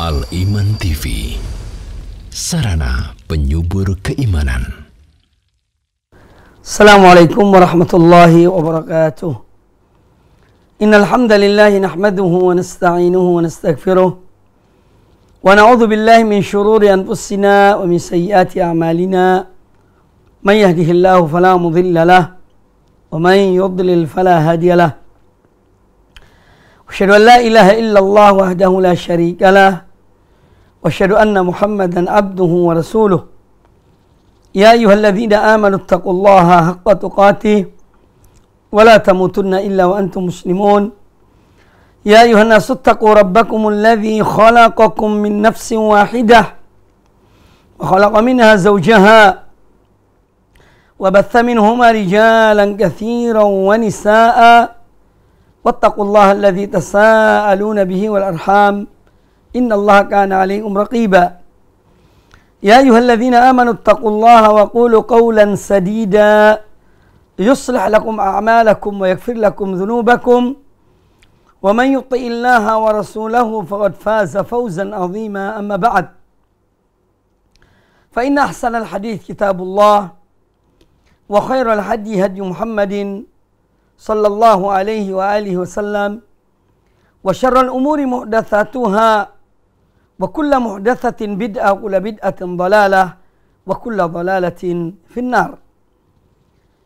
Al-Iman TV, sarana penyubur keimanan. Assalamualaikum warahmatullahi wabarakatuh. Innal hamdalillah nahmaduhu wa nasta'inuhu wa nastaghfiruh wa na'udzu billahi min shururi anfusina wa min sayyiati a'malina. Man yahdihillahu fala mudilla lahu wa man yudlil fala hadiya lahu. Asyhadu an la ilaha illallah wahdahu la syarika lah wa asyhadu anna Muhammadan abduhu wa rasuluh. Ya ayyuhalladzina amanu taqullaha haqqa tuqatih wa la tamutunna illa wa antum muslimun. Ya ayyuhan nasu taqu rabbakumul ladzi khalaqakum min nafsin wahidah wa khalaqa minha zawjaha wa batha minhuma rijalan katsiran wa nisaa'a wattaqullaha alladzi tasaaluna bihi wal arham innallaha kana 'alaikum raqiba. Ya ayyuhalladzina amanu taqullaha wa qulu qawlan sadida yuslih lakum a'malakum wa yaghfir lakum dhunubakum wa man yuti'illaha wa rasulahu faqad faza fawzan 'azima. Amma ba'd, fa inna ahsanal hadits kitabullah wa khairal hadi hadi Muhammadin sallallahu alaihi wa alihi wasallam wa syarrul umuri muhdatsatuha wa kullu muhdatsatin bid'ah wa kullu bid'atin dhalalah wa kullu dhalalatin finnar.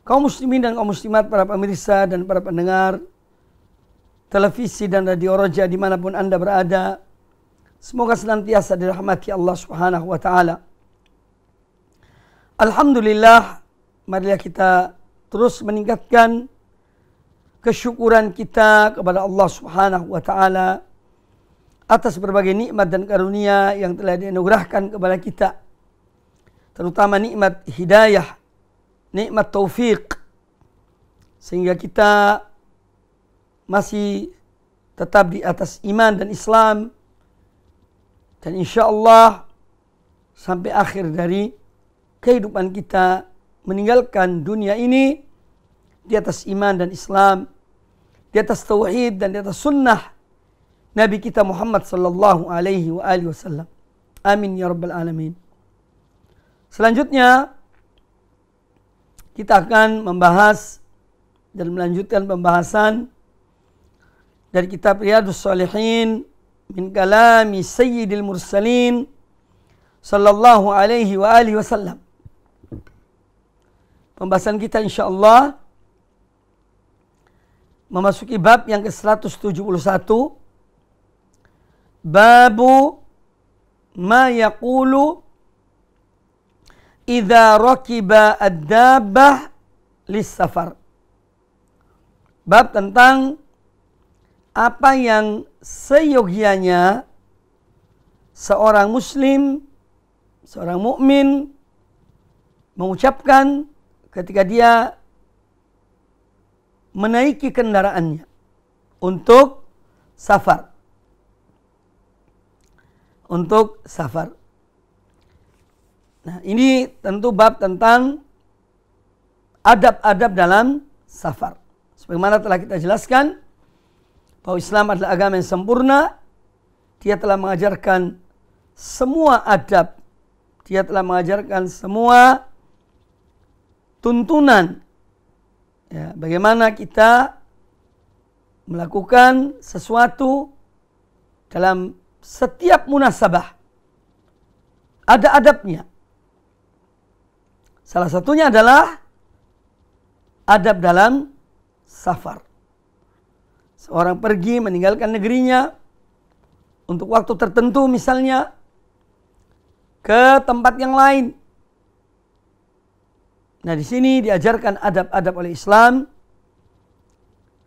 Kaum muslimin dan kaum muslimat, para pemirsa dan para pendengar televisi dan radio Roja dimanapun Anda berada, semoga senantiasa dirahmati Allah Subhanahu wa taala. Alhamdulillah, marilah kita terus meningkatkan kesyukuran kita kepada Allah Subhanahu wa taala atas berbagai nikmat dan karunia yang telah dianugerahkan kepada kita, terutama nikmat hidayah, nikmat taufik, sehingga kita masih tetap di atas iman dan Islam, dan insya Allah sampai akhir dari kehidupan kita meninggalkan dunia ini di atas iman dan Islam, di atas tauhid dan di atas sunnah Nabi kita Muhammad sallallahu alaihi wa alihi wasallam. Amin ya rabbal alamin. Selanjutnya kita akan membahas dan melanjutkan pembahasan dari kitab Riyadhus Shalihin min kalami Sayyidil Mursalin sallallahu alaihi wa alihi wasallam. Pembahasan kita insyaallah memasuki bab yang ke-171, babu ma yaqulu idza rakiba ad-dabbah lis-safar. Bab tentang apa yang seyogianya seorang muslim, seorang mukmin mengucapkan ketika dia menaiki kendaraannya untuk safar. Untuk safar. Nah, ini tentu bab tentang adab-adab dalam safar. Sebagaimana telah kita jelaskan bahwa Islam adalah agama yang sempurna. Dia telah mengajarkan semua adab. Dia telah mengajarkan semua tuntunan, ya, bagaimana kita melakukan sesuatu dalam setiap munasabah. Ada adabnya. Salah satunya adalah adab dalam safar. Seorang pergi meninggalkan negerinya untuk waktu tertentu, misalnya ke tempat yang lain. Nah, di sini diajarkan adab-adab oleh Islam.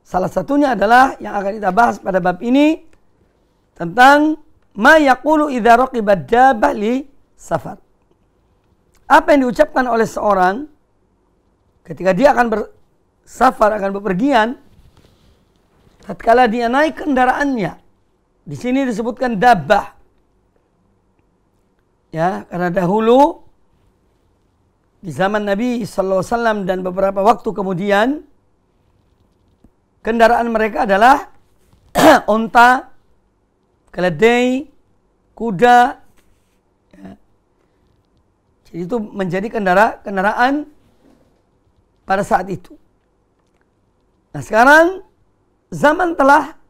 Salah satunya adalah yang akan kita bahas pada bab ini tentang ma yaqulu idza raqiba ad-dabbah li safar. Apa yang diucapkan oleh seorang ketika dia akan bersafar, akan bepergian, tatkala dia naik kendaraannya. Di sini disebutkan dabbah. Ya, karena dahulu di zaman Nabi SAW dan beberapa waktu kemudian, kendaraan mereka adalah onta, keledai, kuda. Ya. Jadi itu menjadi kendaraan pada saat itu. Nah sekarang zaman telah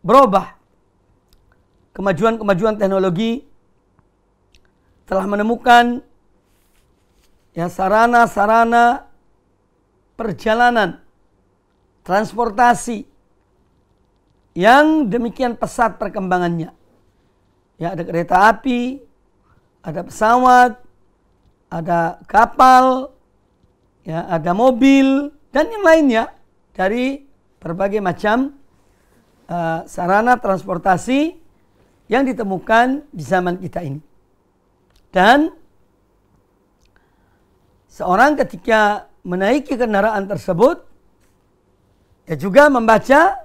berubah. Kemajuan teknologi telah menemukan ya sarana-sarana perjalanan, transportasi yang demikian pesat perkembangannya. Ya ada kereta api, ada pesawat, ada kapal, ya ada mobil dan yang lainnya dari berbagai macam sarana transportasi yang ditemukan di zaman kita ini. Dan seorang ketika menaiki kendaraan tersebut, ya juga membaca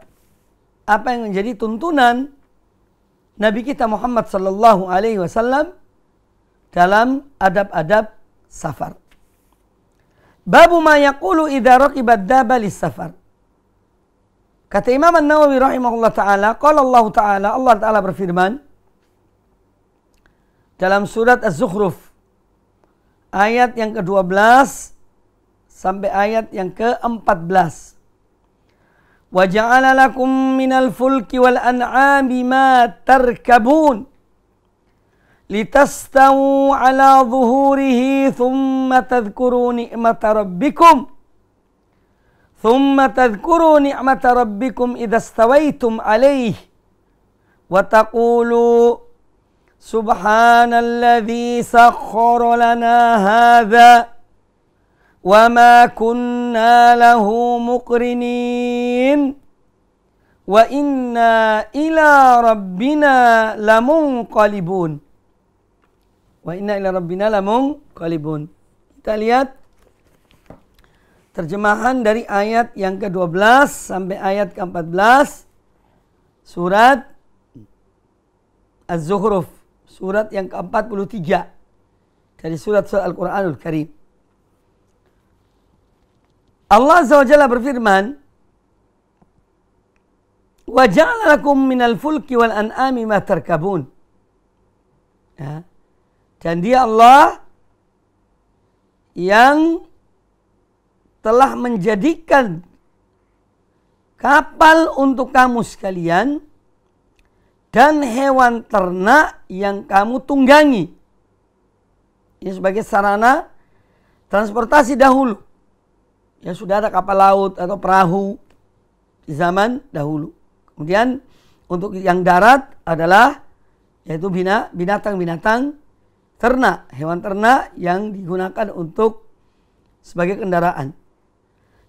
apa yang menjadi tuntunan Nabi kita Muhammad sallallahu alaihi wasallam dalam adab-adab safar. Babu ma yaqulu idza raqibat daba lis-safar. Kata Imam An-Nawawi rahimahullah ta'ala, qala Allah ta'ala, Allah ta'ala berfirman dalam surat Az-Zukhruf ayat yang ke-12 sampai ayat yang ke-14. Wa ja'ala lakum minal fulki wal an'ami ma tarkabun litastawu ala zuhurihi thumma tadhkuru ni'mata rabbikum ثم تذكروا نعمة ربكم إذا استويتم عليه وتقولوا سبحان الذي سخر لنا هذا وما كنا له مقرنين وإنا إلى ربنا لمنقلبون وإنا إلى ربنا لمنقلبون. Kita lihat terjemahan dari ayat yang ke-12 sampai ayat ke-14 surat Az-Zukhruf, surat yang ke-43 dari surat Al-Quranul Karim. Allah Azza wa Jalla berfirman, "Wa ja'ala lakum minal fulki wal an'ami ma tarkabun." Ya. Dan Dia Allah yang telah menjadikan kapal untuk kamu sekalian dan hewan ternak yang kamu tunggangi. Ini sebagai sarana transportasi dahulu. Ya sudah ada kapal laut atau perahu di zaman dahulu. Kemudian untuk yang darat adalah yaitu binatang-binatang ternak, hewan ternak yang digunakan untuk sebagai kendaraan.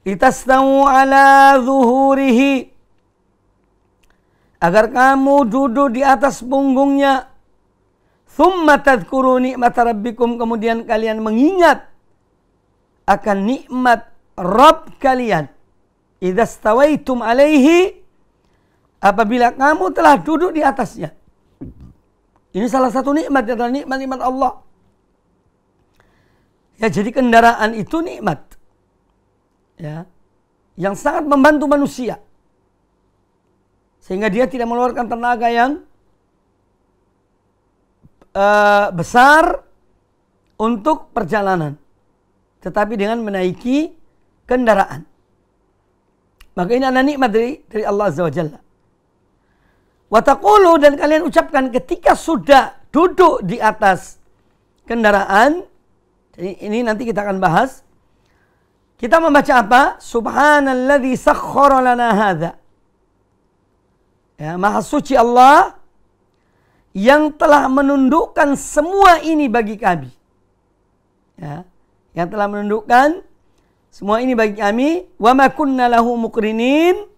Litastawu ala zuhurihi, agar kamu duduk di atas punggungnya. Thumma tadhkuru ni'mata rabbikum, kemudian kalian mengingat akan nikmat Rabb kalian. Idza stawaitum alaihi, apabila kamu telah duduk di atasnya. Ini salah satu nikmat, adalah nikmat Allah. Ya, jadi kendaraan itu nikmat. Ya, yang sangat membantu manusia sehingga dia tidak mengeluarkan tenaga yang besar untuk perjalanan, tetapi dengan menaiki kendaraan. Maka ini adalah nikmat dari Allah Azza wa Jalla. Wa taqulu, dan kalian ucapkan ketika sudah duduk di atas kendaraan. Jadi ini nanti kita akan bahas. Kita membaca apa? Subhanalladzi sakhkhara lana hadza. Ya, Maha suci Allah yang telah menundukkan semua ini bagi kami. Ya, yang telah menundukkan semua ini bagi kami. Wa ma kunna lahu muqrinin.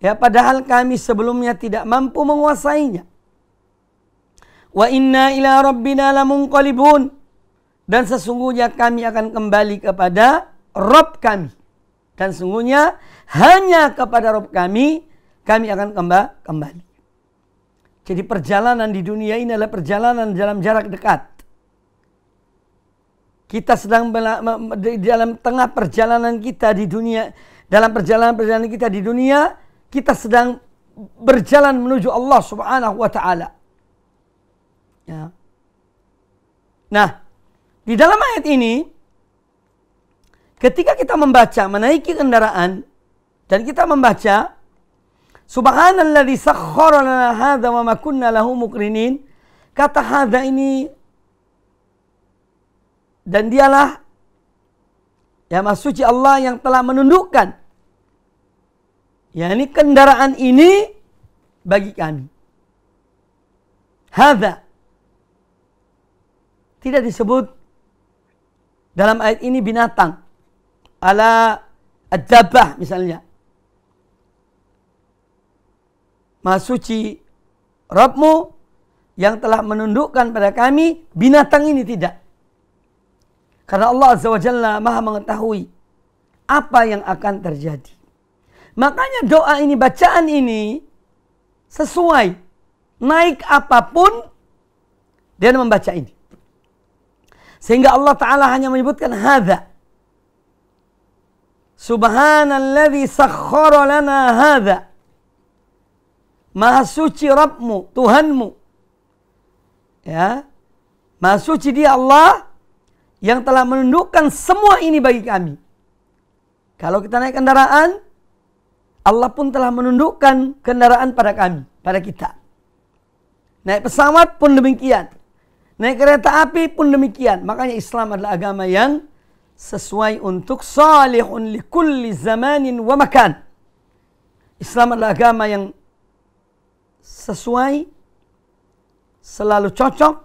Ya, padahal kami sebelumnya tidak mampu menguasainya. Wa inna ila rabbina lamunqalibun. Dan sesungguhnya kami akan kembali kepada Rabb kami. Dan sungguhnya hanya kepada Rabb kami akan kembali. Jadi perjalanan di dunia ini adalah perjalanan dalam jarak dekat. Kita sedang dalam tengah perjalanan kita di dunia. Dalam perjalanan kita di dunia, kita sedang berjalan menuju Allah Subhanahu wa ta'ala. Ya. Nah, di dalam ayat ini, ketika kita membaca, menaiki kendaraan, dan kita membaca, Subhanalladzi sakhkhara lana hadza wa ma kunna lahu muqrinin. Kata hadza ini, dan dialah, ya Maha Suci Allah yang telah menundukkan, ya ini kendaraan ini bagi kami. Hadza tidak disebut dalam ayat ini binatang, ala ad-dabbah misalnya. Maha Suci Rabbmu yang telah menundukkan pada kami binatang ini, tidak. Karena Allah Azza wa Jalla Maha mengetahui apa yang akan terjadi. Makanya doa ini, bacaan ini sesuai, naik apapun dia membaca ini. Sehingga Allah Ta'ala hanya menyebutkan hadza. Subhanalladzi sakhkhara lana hadza. Maha suci Rabbmu, Tuhanmu. Ya. Maha suci dia Allah yang telah menundukkan semua ini bagi kami. Kalau kita naik kendaraan, Allah pun telah menundukkan kendaraan pada kami, pada kita. Naik pesawat pun demikian. Naik kereta api pun demikian. Makanya Islam adalah agama yang sesuai untuk salihun li kulli zamanin wa makan. Islam adalah agama yang sesuai, selalu cocok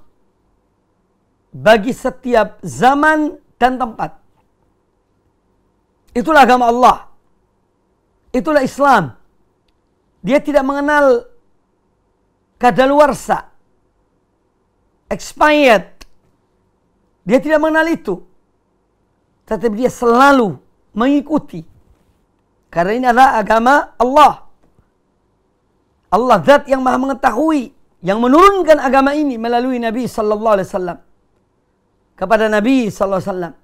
bagi setiap zaman dan tempat. Itulah agama Allah. Itulah Islam. Dia tidak mengenal kadaluarsa, expired. Dia tidak mengenal itu. Tetapi dia selalu mengikuti. Karena ini adalah agama Allah. Allah zat yang maha mengetahui, yang menurunkan agama ini melalui Nabi sallallahu alaihi wasallam. Kepada Nabi sallallahu alaihi wasallam.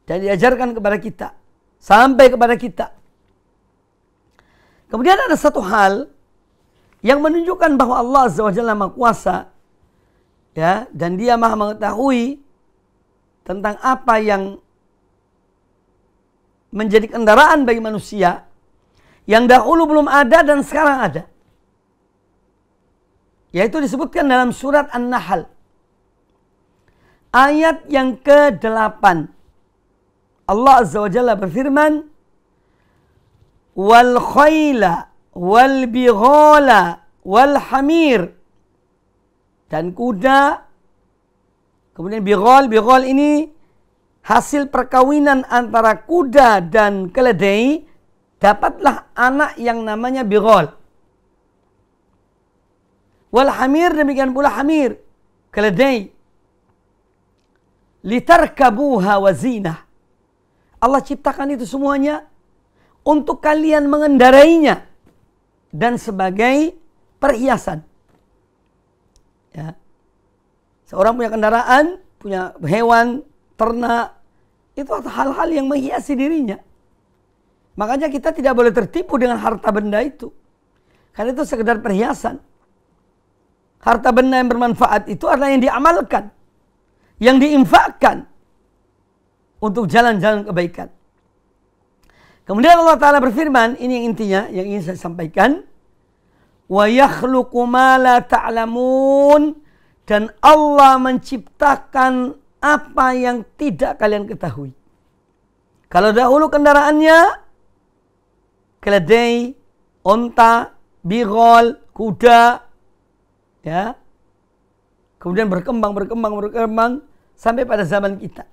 Dan diajarkan kepada kita. Sampai kepada kita. Kemudian ada satu hal yang menunjukkan bahwa Allah Azza wa Jalla Maha Kuasa, ya, dan dia maha mengetahui tentang apa yang menjadi kendaraan bagi manusia yang dahulu belum ada dan sekarang ada. Yaitu disebutkan dalam surat An-Nahl ayat yang ke-8. Allah Azza wa Jalla berfirman, wal khayla wal bighala wal hamir, dan kuda. Kemudian bighal ini hasil perkawinan antara kuda dan keledai, dapatlah anak yang namanya bighal. Wal hamir, demikian pula hamir, keledai. Litarkabuha wa zinah. Allah ciptakan itu semuanya untuk kalian mengendarainya dan sebagai perhiasan. Ya. Seorang punya kendaraan, punya hewan, ternak, itu hal-hal yang menghiasi dirinya. Makanya kita tidak boleh tertipu dengan harta benda itu. Karena itu sekedar perhiasan. Harta benda yang bermanfaat itu adalah yang diamalkan, yang diinfakkan untuk jalan-jalan kebaikan. Kemudian Allah Ta'ala berfirman, ini yang intinya yang ingin saya sampaikan. Wa yakhluqu ma la ta'lamun, dan Allah menciptakan apa yang tidak kalian ketahui. Kalau dahulu kendaraannya keledai, onta, bighal, kuda, ya. Kemudian berkembang sampai pada zaman kita.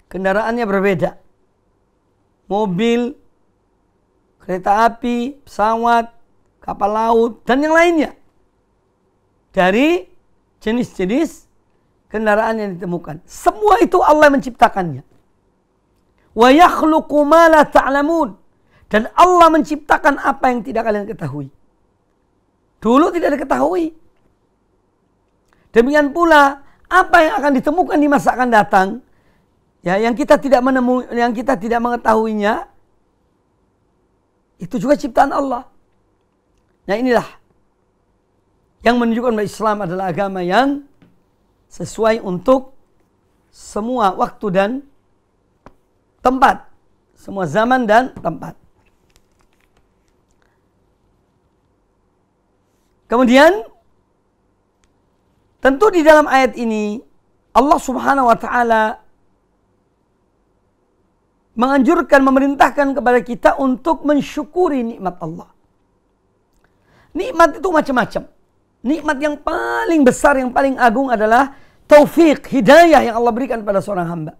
Kendaraannya berbeda. Mobil, kereta api, pesawat, kapal laut, dan yang lainnya. Dari jenis-jenis kendaraan yang ditemukan. Semua itu Allah menciptakannya. Wa yakhluqu ma la ta'lamun. Dan Allah menciptakan apa yang tidak kalian ketahui. Dulu tidak diketahui. Demikian pula apa yang akan ditemukan di masa akan datang, ya, yang kita tidak mengetahuinya, itu juga ciptaan Allah. Nah inilah yang menunjukkan bahwa Islam adalah agama yang sesuai untuk semua waktu dan tempat, semua zaman dan tempat. Kemudian tentu di dalam ayat ini Allah Subhanahu wa taala menganjurkan, memerintahkan kepada kita untuk mensyukuri nikmat Allah. Nikmat itu macam-macam. Nikmat yang paling besar, yang paling agung adalah taufik, hidayah yang Allah berikan pada seorang hamba.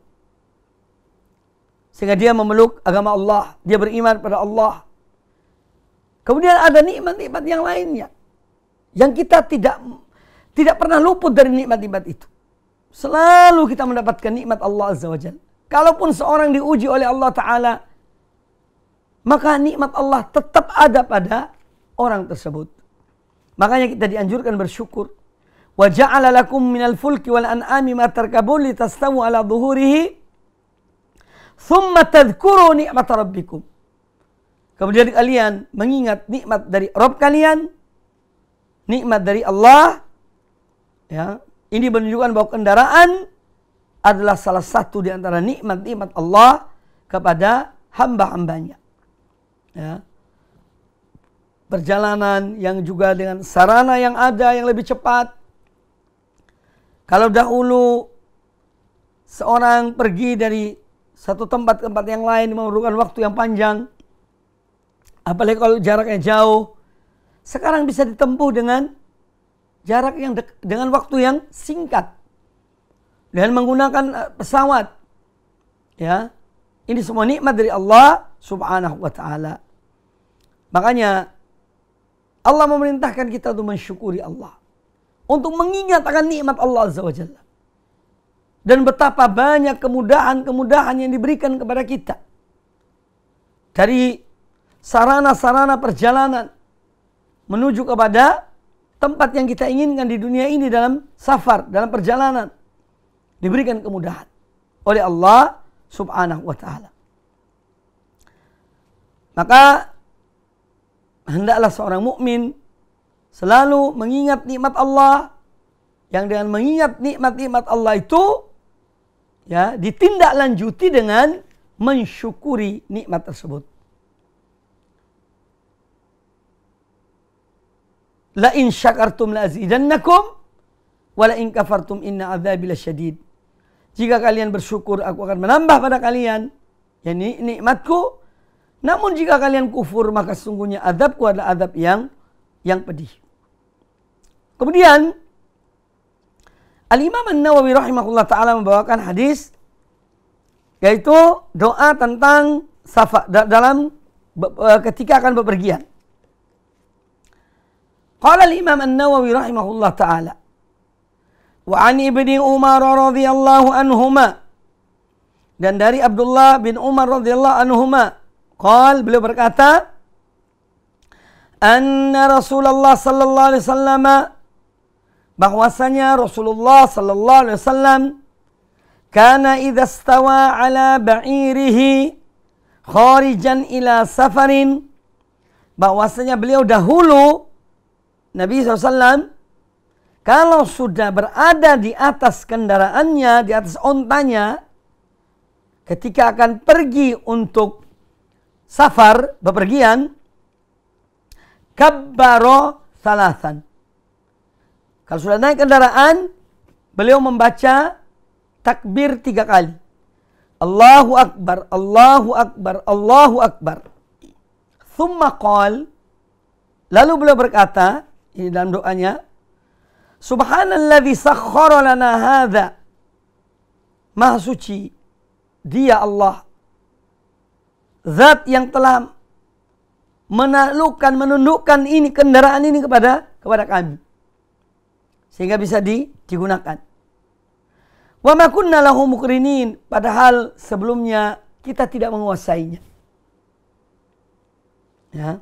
Sehingga dia memeluk agama Allah, dia beriman pada Allah. Kemudian ada nikmat-nikmat yang lainnya yang kita tidak pernah luput dari nikmat-nikmat itu. Selalu kita mendapatkan nikmat Allah Azza wa Jalla. Kalaupun seorang diuji oleh Allah Ta'ala, maka nikmat Allah tetap ada pada orang tersebut. Makanya kita dianjurkan bersyukur. Wa ja'ala lakum minal fulki wal an'ami ma tarkabun litastawu ala dhuhurihi thumma tadhkuru ni'mat rabbikum. Kemudian kalian mengingat nikmat dari Rabb kalian, nikmat dari Allah. Ya, ini menunjukkan bahwa kendaraan adalah salah satu di antara nikmat-nikmat Allah kepada hamba-hambanya. Ya. Perjalanan yang juga dengan sarana yang ada yang lebih cepat. Kalau dahulu seorang pergi dari satu tempat ke tempat yang lain memerlukan waktu yang panjang, apalagi kalau jaraknya jauh, sekarang bisa ditempuh dengan jarak yang dengan waktu yang singkat. Dengan menggunakan pesawat. Ya. Ini semua nikmat dari Allah Subhanahu wa taala. Makanya Allah memerintahkan kita untuk mensyukuri Allah. Untuk mengingat akan nikmat Allah Azza wa Jalla. Dan betapa banyak kemudahan-kemudahan yang diberikan kepada kita. Dari sarana-sarana perjalanan menuju kepada tempat yang kita inginkan di dunia ini dalam safar, dalam perjalanan. Diberikan kemudahan oleh Allah Subhanahu wa taala. Maka hendaklah seorang mukmin selalu mengingat nikmat Allah, yang dengan mengingat nikmat-nikmat Allah itu ya ditindaklanjuti dengan mensyukuri nikmat tersebut. La in syakartum la azidannakum wa la in kafartum inna adzabi lasyadid. Jika kalian bersyukur, aku akan menambah pada kalian yakni nikmatku. Namun jika kalian kufur, maka sesungguhnya azabku adalah azab yang pedih. Kemudian Al-Imam An-Nawawi rahimahullah ta'ala membawakan hadis, yaitu doa tentang safar dalam ketika akan bepergian. Qala Al-Imam An-Nawawi rahimahullah ta'ala, wa an ibni Umar radhiyallahu anhuma, dan dari Abdullah bin Umar radhiyallahu anhuma, qal, beliau berkata, anna Rasulullah sallallahu alaihi wasallam, bahwasanya Rasulullah sallallahu alaihi wasallam, kana idza stawa ala ba'irihi kharijan ila safarin, bahwasanya beliau dahulu Nabi SAW kalau sudah berada di atas kendaraannya, di atas ontanya, ketika akan pergi untuk safar, bepergian, kabbaro salasan. Kalau sudah naik kendaraan, beliau membaca takbir 3 kali. Allahu Akbar, Allahu Akbar, Allahu Akbar. Thumma qal, lalu beliau berkata, ini dalam doanya, Subhanalladzi sakhkhara lana hadza. Maha suci Dia Allah, Zat yang telah menundukkan ini, kendaraan ini kepada kami, sehingga bisa digunakan. Wa ma kunna lahu muqrinin, padahal sebelumnya kita tidak menguasainya. Ya.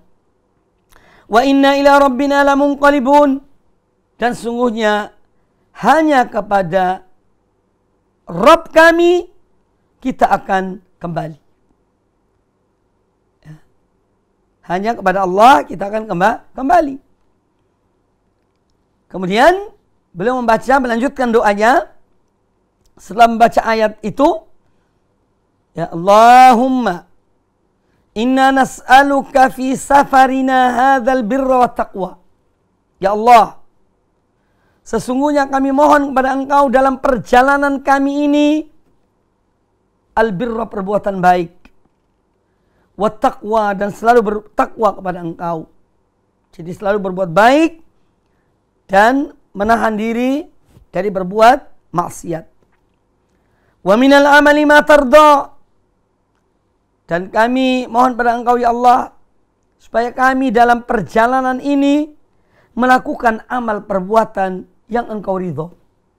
Wa inna ila rabbina lamunqalibun, dan sungguhnya hanya kepada Rabb kami kita akan kembali. Ya. Hanya kepada Allah kita akan kembali. Kemudian beliau melanjutkan doanya. Setelah membaca ayat itu, ya Allahumma inna nas'aluka fi safarina hadzal birra wat taqwa. Ya Allah, sesungguhnya kami mohon kepada Engkau dalam perjalanan kami ini al-birra, perbuatan baik, wat taqwa, dan selalu bertakwa kepada Engkau. Jadi selalu berbuat baik dan menahan diri dari berbuat maksiat. Wa minal amali ma tarda, dan kami mohon pada Engkau ya Allah supaya kami dalam perjalanan ini melakukan amal perbuatan yang Engkau ridho,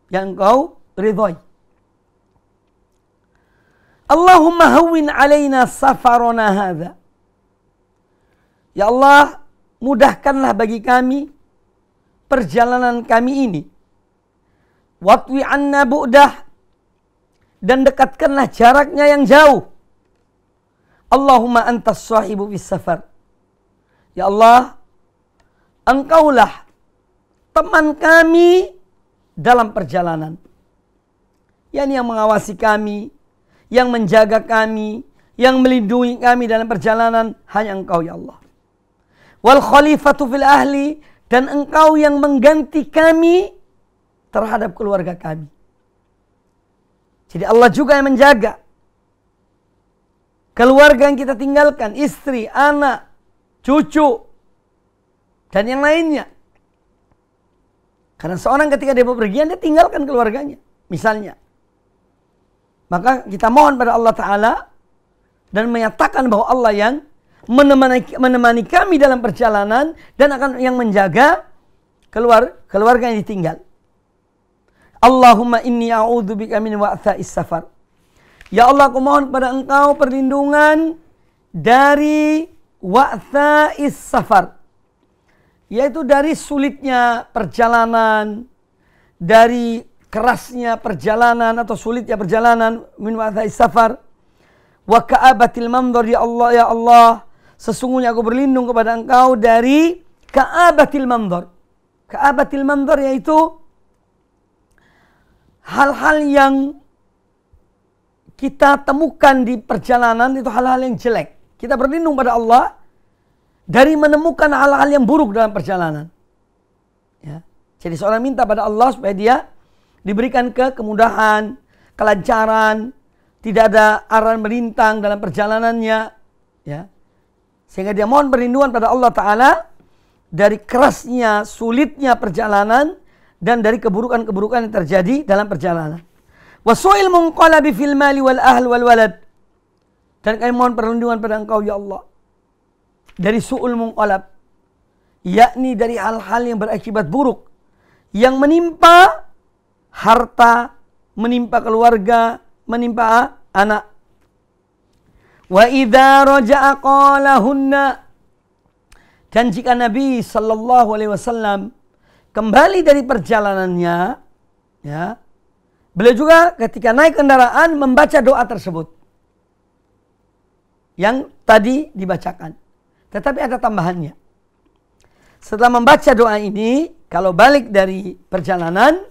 yang Engkau ridhoi. Allahumma hawwin alaina safarana hadza. Ya Allah, mudahkanlah bagi kami perjalanan kami ini. Watwi anna bu'dah, dan dekatkanlah jaraknya yang jauh. Allahumma antas sahibu bis safar. Ya Allah, Engkaulah teman kami dalam perjalanan. Yani yang mengawasi kami, yang menjaga kami, yang melindungi kami dalam perjalanan hanya Engkau ya Allah. Wal khalifatu fil ahli, dan Engkau yang mengganti kami terhadap keluarga kami. Jadi Allah juga yang menjaga keluarga yang kita tinggalkan, istri, anak, cucu, dan yang lainnya. Karena seorang ketika dia bepergian, dia tinggalkan keluarganya, misalnya. Maka kita mohon pada Allah Ta'ala dan menyatakan bahwa Allah yang menemani kami dalam perjalanan dan akan yang menjaga keluarga yang ditinggal. Allahumma inni a'udzubika min wa'tha'is safar. Ya Allah, aku mohon kepada Engkau perlindungan dari wa'tha'is safar, yaitu dari sulitnya perjalanan, dari kerasnya perjalanan atau sulitnya perjalanan, min wa'tha'is safar. Wa ka'abatil mandhar, ya Allah, ya Allah, sesungguhnya aku berlindung kepada Engkau dari ka'abatil mandhar. Ka'abatil mandhar yaitu hal-hal yang kita temukan di perjalanan, itu hal-hal yang jelek. Kita berlindung pada Allah dari menemukan hal-hal yang buruk dalam perjalanan. Ya. Jadi seorang minta pada Allah supaya dia diberikan kemudahan, kelancaran, tidak ada aran melintang dalam perjalanannya. Ya. Sehingga dia mohon perlindungan pada Allah Ta'ala dari kerasnya, sulitnya perjalanan, dan dari keburukan-keburukan yang terjadi dalam perjalanan. Wa su'il munqalabi fil mali wal ahl wal walad, dan kami mohon perlindungan pada Engkau ya Allah dari su'ul munqalab, yakni dari hal-hal yang berakibat buruk yang menimpa harta, menimpa keluarga, menimpa anak. Wa idza raja'a qalahunna, dan jika Nabi sallallahu alaihi wasallam kembali dari perjalanannya, ya, beliau juga ketika naik kendaraan membaca doa tersebut yang tadi dibacakan. Tetapi ada tambahannya. Setelah membaca doa ini, kalau balik dari perjalanan,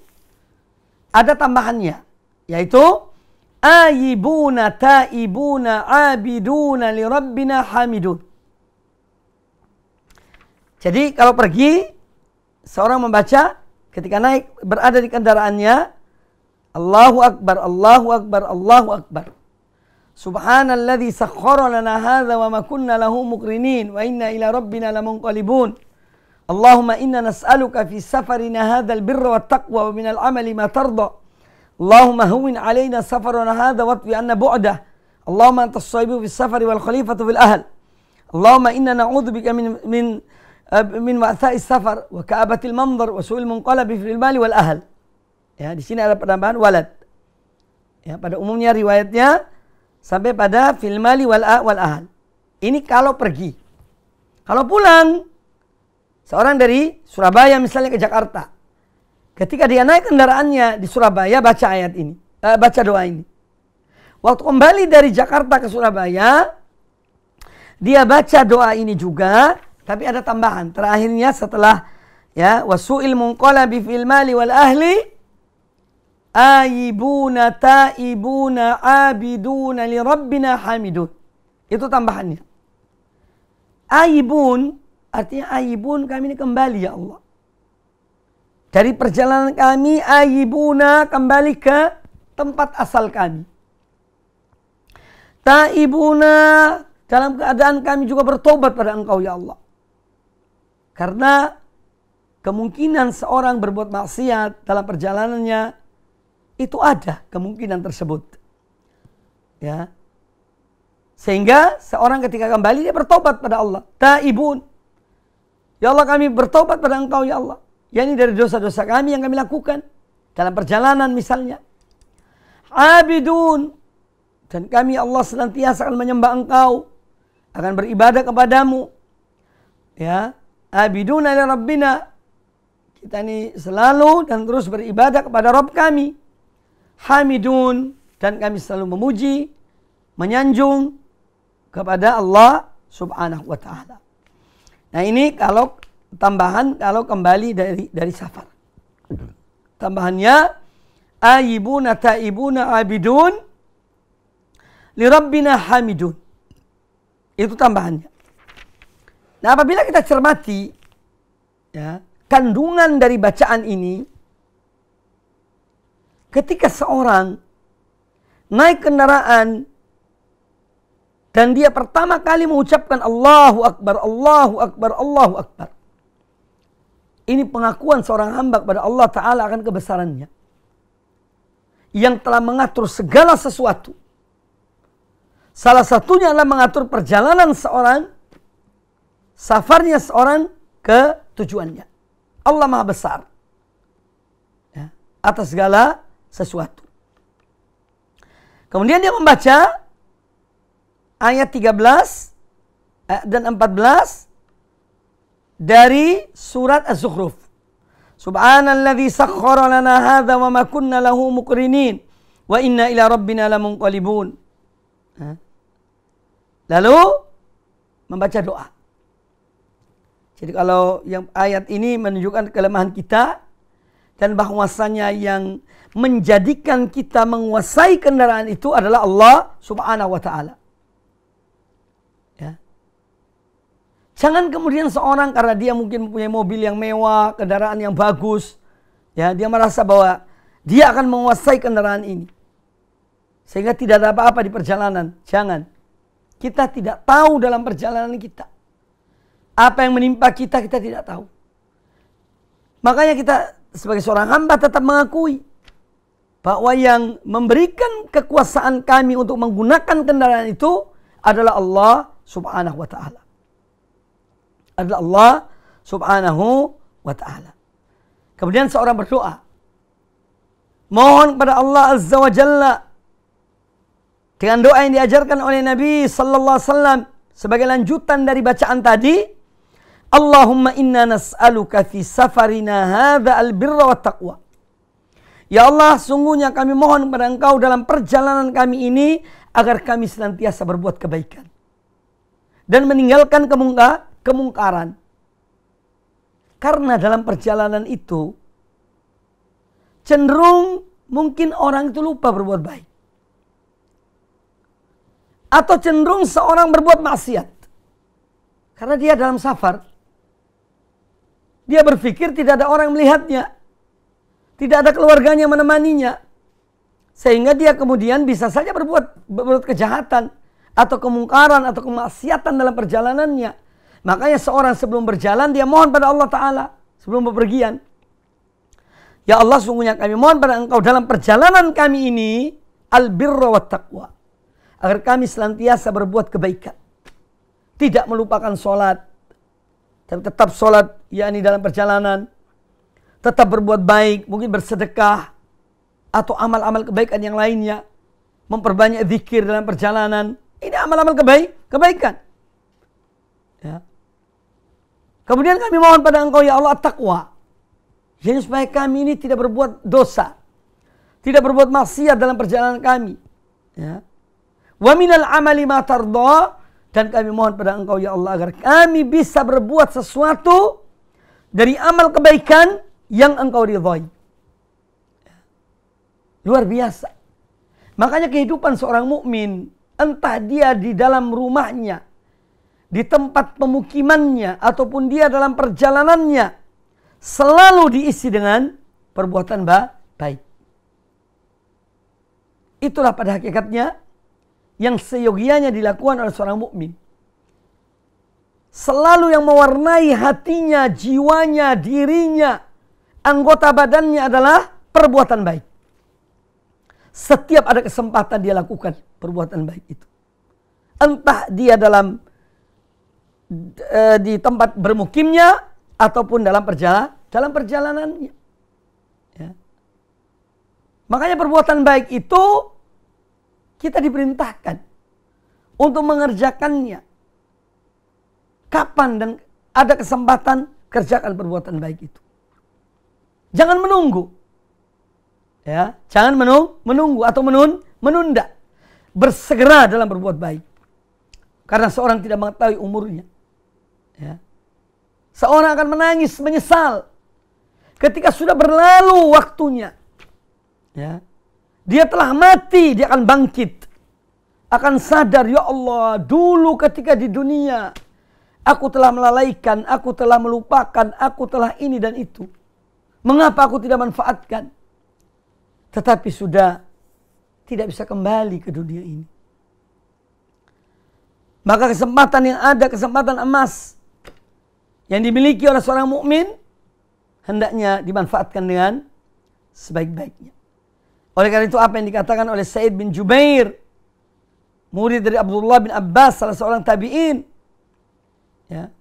ada tambahannya, yaitu ayibuna taibuna abiduna li rabbina hamidun. Jadi kalau pergi, seorang membaca ketika naik, berada di kendaraannya, Allahu Akbar, Allahu Akbar, Allahu Akbar. Subhanalladzi sakhkhara lana hadza wa ma kunna lahu muqrinin wa inna ila rabbina lamunqalibun. Allahumma inna nas'aluka fi safarina hadzal birra wat taqwa wa minal amali ma tarda. Allahumma hawwin alaina safarana hadza watwi anna bu'dah. Allahumma antas sahibu fis safari wal khalifatu fil ahl. Allahumma inna na'udzubika min wa'tha'is safar wa ka'abatil mandhar wa su'il munqalabi fil mali wal ahl. Ya, di sini ada penambahan walad. Ya, pada umumnya riwayatnya sampai pada fil mali wal ahl. Ini kalau pergi. Kalau pulang, seorang dari Surabaya misalnya ke Jakarta, ketika dia naik kendaraannya di Surabaya, baca ayat ini, baca doa ini. Waktu kembali dari Jakarta ke Surabaya, dia baca doa ini juga, tapi ada tambahan. Terakhirnya setelah Ya, wasu'il munqalabi fil mali wal ahli ayibuna taibuna abiduna li rabbina hamidun. Itu tambahannya. Ayibun artinya ayibun, kami ini kembali ya Allah. Dari perjalanan kami, ayibuna, kembali ke tempat asal kami. Taibuna, dalam keadaan kami juga bertobat pada Engkau ya Allah. Karena kemungkinan seorang berbuat maksiat dalam perjalanannya, itu ada kemungkinan tersebut. Ya. Sehingga seorang ketika kembali dia bertobat pada Allah. Taibun. Ya Allah, kami bertobat pada Engkau ya Allah. Ya, ini dari dosa-dosa kami yang kami lakukan dalam perjalanan misalnya. Abidun, dan kami Allah senantiasa akan menyembah Engkau, akan beribadah kepadamu. Ya, abiduna ila rabbina, kita ini selalu dan terus beribadah kepada Rabb kami. Hamidun, dan kami selalu memuji, menyanjung kepada Allah Subhanahu wa ta'ala. Nah, ini kalau tambahan kalau kembali dari safar. Tambahannya ayibuna taibuna abidun li rabbina hamidun. Itu tambahannya. Nah, apabila kita cermati ya, kandungan dari bacaan ini, ketika seorang naik kendaraan dan dia pertama kali mengucapkan Allahu Akbar, Allahu Akbar, Allahu Akbar. Ini pengakuan seorang hamba kepada Allah Ta'ala akan kebesarannya. Yang telah mengatur segala sesuatu. Salah satunya adalah mengatur perjalanan seorang, safarnya seorang ke tujuannya. Allah Maha Besar. Ya, atas segala sesuatu. Kemudian dia membaca ayat 13 dan 14 dari surat Az-Zukhruf. Subhanalladzi sakhkhara lana hadza wa ma kunna lahu muqrinin wa inna ila rabbina lamunqalibun. Lalu membaca doa. Jadi kalau yang ayat ini menunjukkan kelemahan kita dan bahwasanya yang menjadikan kita menguasai kendaraan itu adalah Allah Subhanahu wa ta'ala. Jangan kemudian seorang karena dia mungkin mempunyai mobil yang mewah, kendaraan yang bagus, ya, dia merasa bahwa dia akan menguasai kendaraan ini. Sehingga tidak ada apa-apa di perjalanan. Jangan. Kita tidak tahu dalam perjalanan kita. Apa yang menimpa kita, kita tidak tahu. Makanya kita sebagai seorang hamba tetap mengakui bahwa yang memberikan kekuasaan kami untuk menggunakan kendaraan itu adalah Allah Subhanahu wa ta'ala. Adalah Allah Subhanahu wa ta'ala. Kemudian seorang berdoa. Mohon kepada Allah Azza wa Jalla. Dengan doa yang diajarkan oleh Nabi sallallahu alaihi wasallam sebagai lanjutan dari bacaan tadi. Allahumma inna nas'aluka fi safarina hadza al-birra wa taqwa. Ya Allah, sungguhnya kami mohon kepada Engkau dalam perjalanan kami ini agar kami senantiasa berbuat kebaikan dan meninggalkan kemungkaran. Karena dalam perjalanan itu cenderung mungkin orang itu lupa berbuat baik. Atau cenderung seorang berbuat maksiat. Karena dia dalam safar. Dia berpikir tidak ada orang melihatnya. Tidak ada keluarganya menemaninya. Sehingga dia kemudian bisa saja berbuat kejahatan. Atau kemungkaran atau kemaksiatan dalam perjalanannya. Makanya seorang sebelum berjalan dia mohon pada Allah Ta'ala. Sebelum bepergian. Ya Allah, sungguhnya kami mohon pada Engkau dalam perjalanan kami ini. Al-birra wa taqwa. Agar kami senantiasa berbuat kebaikan. Tidak melupakan sholat. Tapi tetap sholat, yakni dalam perjalanan. Tetap berbuat baik, mungkin bersedekah. Atau amal-amal kebaikan yang lainnya. Memperbanyak zikir dalam perjalanan. Ini amal-amal kebaikan. Ya. Kemudian kami mohon pada Engkau ya Allah taqwa. Jadi supaya kami ini tidak berbuat dosa. Tidak berbuat maksiat dalam perjalanan kami. Ya. Wa minal amali ma tardha, dan kami mohon pada Engkau ya Allah agar kami bisa berbuat sesuatu dari amal kebaikan yang engkau ridhai. Luar biasa. Makanya kehidupan seorang mukmin, entah dia di dalam rumahnya, di tempat pemukimannya, ataupun dia dalam perjalanannya, selalu diisi dengan perbuatan baik. Itulah pada hakikatnya yang seyogianya dilakukan oleh seorang mukmin. Selalu yang mewarnai hatinya, jiwanya, dirinya, anggota badannya adalah perbuatan baik. Setiap ada kesempatan dia lakukan perbuatan baik itu. Entah dia di tempat bermukimnya ataupun dalam perjalanannya. Ya. Makanya perbuatan baik itu kita diperintahkan untuk mengerjakannya. Kapan dan ada kesempatan, kerjakan perbuatan baik itu. Jangan menunggu. Ya, jangan menunggu atau menunda. Bersegera dalam berbuat baik. Karena seorang tidak mengetahui umurnya. Ya. Seorang akan menangis, menyesal ketika sudah berlalu waktunya. Ya. Dia telah mati, dia akan bangkit. Akan sadar, ya Allah, dulu ketika di dunia aku telah melalaikan, aku telah melupakan, aku telah ini dan itu. Mengapa aku tidak manfaatkan? Tetapi sudah tidak bisa kembali ke dunia ini. Maka kesempatan yang ada, kesempatan emas yang dimiliki oleh seorang mukmin hendaknya dimanfaatkan dengan sebaik-baiknya. Oleh karena itu apa yang dikatakan oleh Sa'id bin Jubair, murid dari Abdullah bin Abbas, salah seorang tabi'in, ya,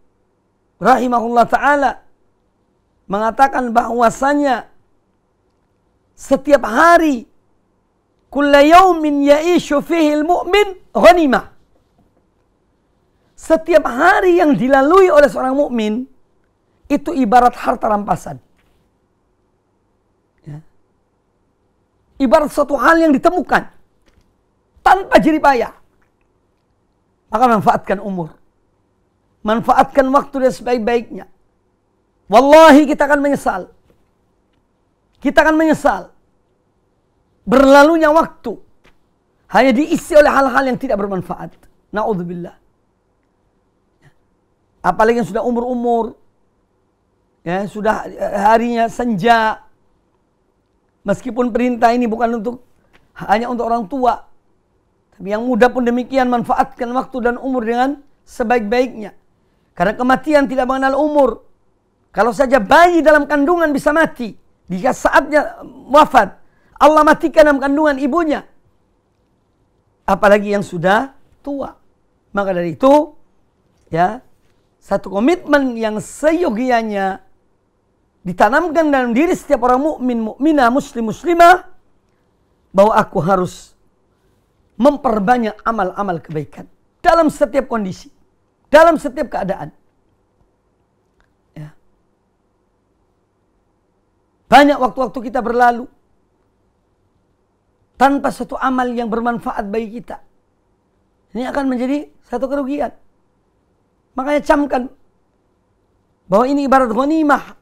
rahimahullah ta'ala, mengatakan bahwasanya setiap hari, kulla yaumin ya'ishu fihi al-mu'min ghanimah. Setiap hari yang dilalui oleh seorang mukmin itu ibarat harta rampasan. Ya. Ibarat suatu hal yang ditemukan tanpa jerih payah. Maka manfaatkan umur. Manfaatkan waktu dan sebaik-baiknya. Wallahi kita akan menyesal. Kita akan menyesal. Berlalunya waktu hanya diisi oleh hal-hal yang tidak bermanfaat. Na'udzubillah. Apalagi yang sudah umur-umur. Ya, sudah harinya senja. Meskipun perintah ini bukan hanya untuk orang tua. Tapi yang muda pun demikian, manfaatkan waktu dan umur dengan sebaik-baiknya. Karena kematian tidak mengenal umur. Kalau saja bayi dalam kandungan bisa mati. Jika saatnya wafat, Allah matikan dalam kandungan ibunya. Apalagi yang sudah tua. Maka dari itu, ya, satu komitmen yang seyogianya ditanamkan dalam diri setiap orang mukmin, mukminah, muslim, muslimah, bahwa aku harus memperbanyak amal-amal kebaikan dalam setiap kondisi, dalam setiap keadaan. Banyak waktu-waktu kita berlalu tanpa satu amal yang bermanfaat bagi kita. Ini akan menjadi satu kerugian. Makanya camkan bahwa ini ibarat ghanimah,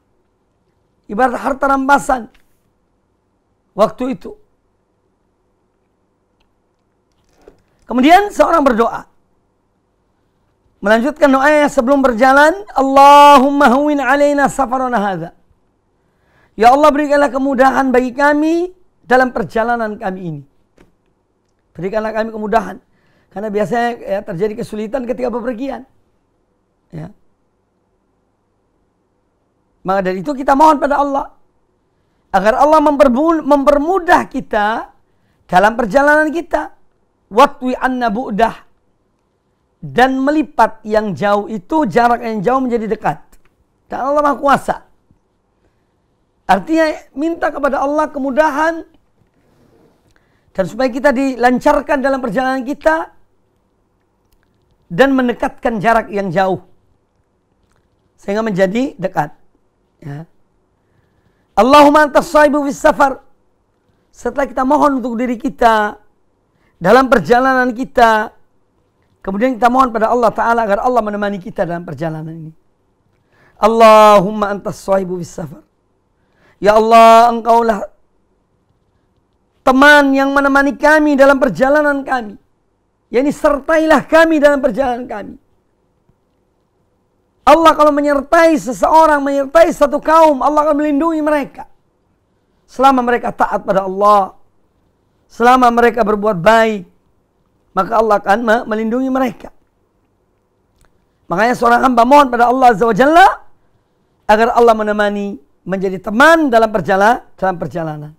ibarat harta rampasan waktu itu. Kemudian seorang berdoa. Melanjutkan doanya sebelum berjalan, Allahumma hawwin alaina safarana hadza. Ya Allah, berikanlah kemudahan bagi kami dalam perjalanan kami ini. Berikanlah kami kemudahan. Karena biasanya ya, terjadi kesulitan ketika bepergian. Ya. Maka dari itu kita mohon pada Allah. Agar Allah mempermudah kita dalam perjalanan kita. Watwi anna bu'dah. Dan melipat yang jauh itu, jarak yang jauh menjadi dekat. Dan Allah Maha Kuasa. Artinya minta kepada Allah kemudahan dan supaya kita dilancarkan dalam perjalanan kita dan mendekatkan jarak yang jauh sehingga menjadi dekat. Ya. Allahumma antas shaibu fis safar. Setelah kita mohon untuk diri kita dalam perjalanan kita, kemudian kita mohon pada Allah Ta'ala agar Allah menemani kita dalam perjalanan ini. Allahumma antas sahibu bis safar. Ya Allah, engkaulah teman yang menemani kami dalam perjalanan kami. Yani sertailah kami dalam perjalanan kami. Allah kalau menyertai seseorang, menyertai satu kaum, Allah akan melindungi mereka. Selama mereka taat pada Allah, selama mereka berbuat baik, maka Allah akan melindungi mereka. Makanya seorang hamba mohon pada Allah Azza wa Jalla agar Allah menemani, menjadi teman dalam perjalanan.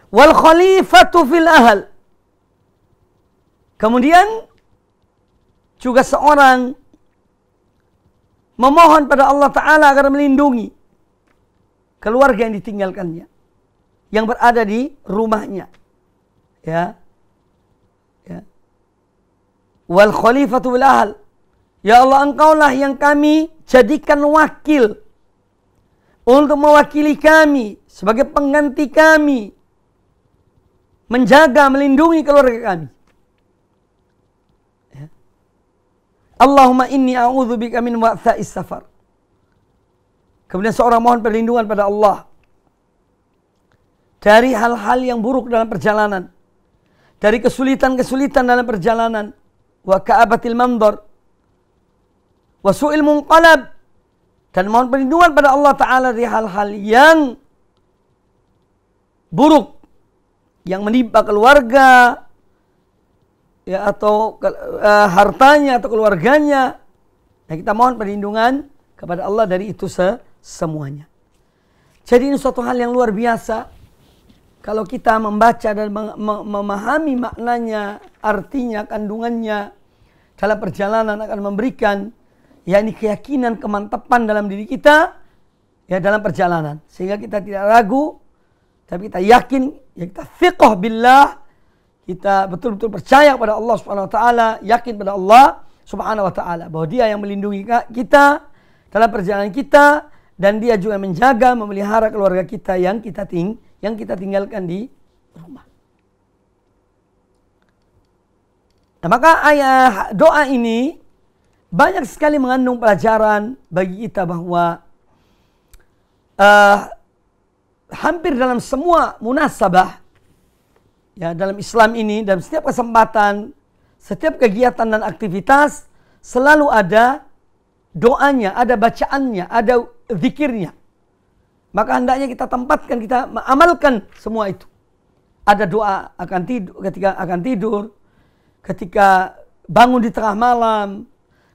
Wal khalifatu fil ahl. Kemudian juga seorang memohon pada Allah Ta'ala agar melindungi keluarga yang ditinggalkannya, yang berada di rumahnya. Ya. Wal khalifatu fil ahl. Ya Allah, engkaulah yang kami jadikan wakil untuk mewakili kami sebagai pengganti kami, menjaga, melindungi keluarga kami. Ya. Allahumma inni a'udzubika min wa'tha'is safar. Kemudian seorang mohon perlindungan pada Allah dari hal-hal yang buruk dalam perjalanan, dari kesulitan-kesulitan dalam perjalanan, wa ka'abatil mandar, wa su'il munqalab, dan mohon perlindungan pada Allah Ta'ala dari hal-hal yang buruk yang menimpa keluarga, ya, atau hartanya atau keluarganya. Dan kita mohon perlindungan kepada Allah dari itu semuanya. Jadi ini suatu hal yang luar biasa. Kalau kita membaca dan memahami maknanya, artinya, kandungannya dalam perjalanan akan memberikan yakni keyakinan, kemantapan dalam diri kita ya dalam perjalanan. Sehingga kita tidak ragu, tapi kita yakin, ya kita thiqah billah, kita betul-betul percaya kepada Allah Subhanahu wa taala, yakin pada Allah Subhanahu wa taala bahwa Dia yang melindungi kita dalam perjalanan kita, dan Dia juga menjaga, memelihara keluarga kita yang kita tinggalkan di rumah. Nah, maka doa ini banyak sekali mengandung pelajaran bagi kita bahwa hampir dalam semua munasabah ya dalam Islam ini, dalam setiap kesempatan, setiap kegiatan dan aktivitas selalu ada doanya, ada bacaannya, ada zikirnya. Maka hendaknya kita tempatkan, kita amalkan semua itu. Ada doa akan tidur, ketika akan tidur, ketika bangun di tengah malam,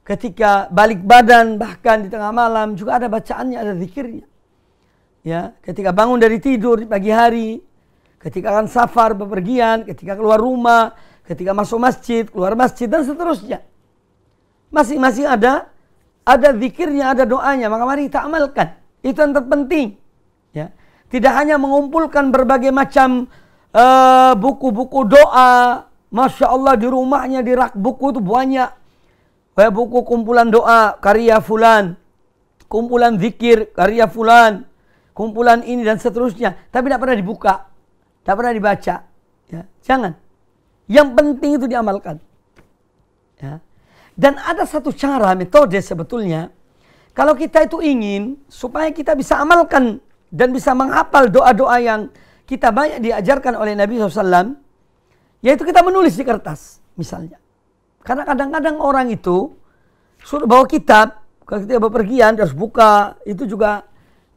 ketika balik badan bahkan di tengah malam juga ada bacaannya, ada zikirnya. Ya, ketika bangun dari tidur di pagi hari, ketika akan safar bepergian, ketika keluar rumah, ketika masuk masjid, keluar masjid dan seterusnya. Masing-masing ada zikirnya, ada doanya, maka mari kita amalkan. Itu yang terpenting. Ya. Tidak hanya mengumpulkan berbagai macam buku-buku doa. Masya Allah, di rumahnya di rak buku itu banyak. Kayak buku kumpulan doa karya fulan, kumpulan zikir karya fulan, kumpulan ini dan seterusnya. Tapi tidak pernah dibuka, tidak pernah dibaca. Ya. Jangan. Yang penting itu diamalkan. Ya. Dan ada satu cara, metode sebetulnya. Kalau kita itu ingin supaya kita bisa amalkan dan bisa menghafal doa-doa yang kita banyak diajarkan oleh Nabi SAW, yaitu kita menulis di kertas misalnya. Karena kadang-kadang orang itu sudah bawa kitab, kalau kita bepergian harus buka, itu juga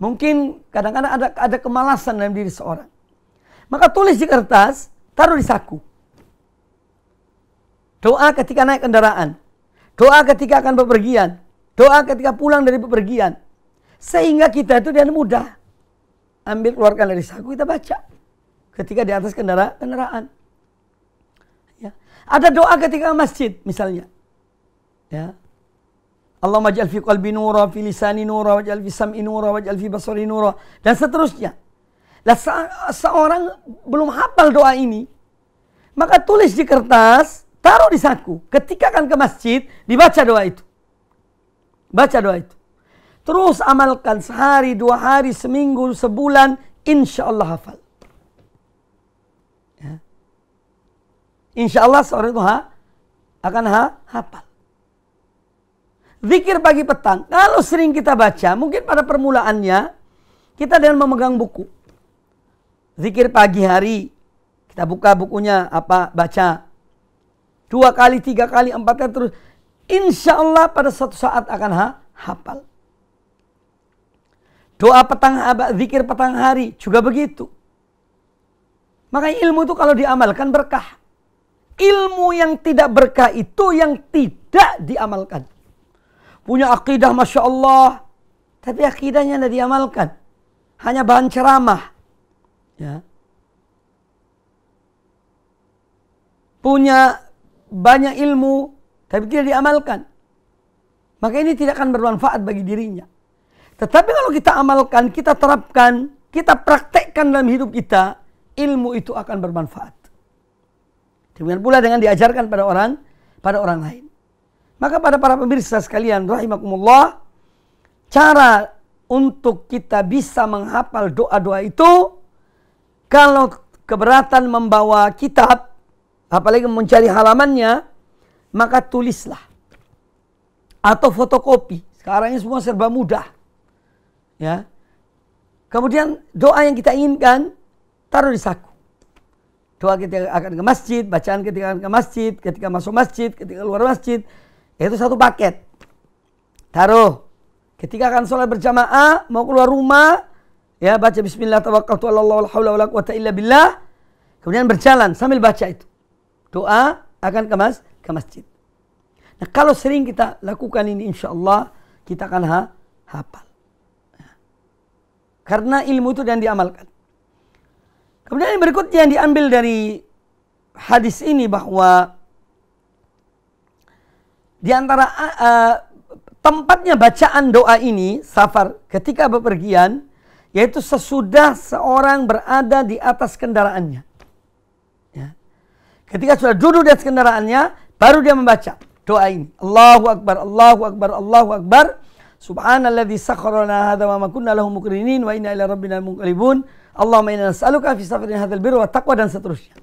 mungkin kadang-kadang ada kemalasan dalam diri seorang. Maka tulis di kertas, taruh di saku. Doa ketika naik kendaraan, doa ketika akan bepergian, doa ketika pulang dari bepergian. Sehingga kita itu dengan mudah ambil, keluarkan dari saku, kita baca ketika di atas kendaraan. Ya. Ada doa ketika masjid misalnya. Ya. Allahumma ja'al fi qalbi nura, fi lisani nura, waj'al fi sam'i nura, waj'al fi basari nura, dan seterusnya. Lah seorang belum hafal doa ini, maka tulis di kertas, taruh di saku. Ketika akan ke masjid, dibaca doa itu. Baca doa itu. Terus amalkan sehari, 2 hari, seminggu, sebulan, insya Allah hafal. Ya. Insya Allah seorang itu akan hafal. Zikir pagi petang. Kalau sering kita baca, mungkin pada permulaannya kita dengan memegang buku. Zikir pagi hari, kita buka bukunya, baca. 2 kali, 3 kali, 4 kali terus. Insya Allah pada suatu saat akan hafal. Doa zikir petang hari juga begitu. Makanya ilmu itu kalau diamalkan berkah. Ilmu yang tidak berkah itu yang tidak diamalkan. Punya akidah Masya Allah, tapi akidahnya tidak diamalkan. Hanya bahan ceramah. Ya. Punya banyak ilmu, tapi tidak diamalkan. Maka ini tidak akan bermanfaat bagi dirinya. Tetapi kalau kita amalkan, kita terapkan, kita praktekkan dalam hidup kita, ilmu itu akan bermanfaat. Demikian pula dengan diajarkan pada orang lain. Maka pada para pemirsa sekalian rahimakumullah, cara untuk kita bisa menghafal doa-doa itu, kalau keberatan membawa kitab, apalagi mencari halamannya, maka tulislah. Atau fotokopi. Sekarang ini semua serba mudah. Ya. Kemudian doa yang kita inginkan, taruh di saku. Doa ketika akan ke masjid, bacaan ketika akan ke masjid, ketika masuk masjid, ketika keluar masjid. Itu satu paket. Taruh. Ketika akan sholat berjamaah, mau keluar rumah, ya baca bismillah tawakkaltu 'ala Allah la haula wala quwwata illa billah. Kemudian berjalan sambil baca itu. Doa akan ke masjid. Nah, kalau sering kita lakukan ini, insya Allah kita akan hafal. Karena ilmu itu dan diamalkan. Kemudian yang berikutnya yang diambil dari hadis ini bahwa di antara tempatnya bacaan doa ini, safar, ketika bepergian, yaitu sesudah seorang berada di atas kendaraannya. Ya. Ketika sudah duduk di atas kendaraannya, baru dia membaca doa ini. Allahu Akbar, Allahu Akbar, Allahu Akbar. Subhanalladzi sakhkhara lana hadza wa ma kunna lahu muqrinin wa inna ila rabbina munqalibun. Allahumma inna nas'aluka fi safarina hadzal birra wa taqwa, dan seterusnya.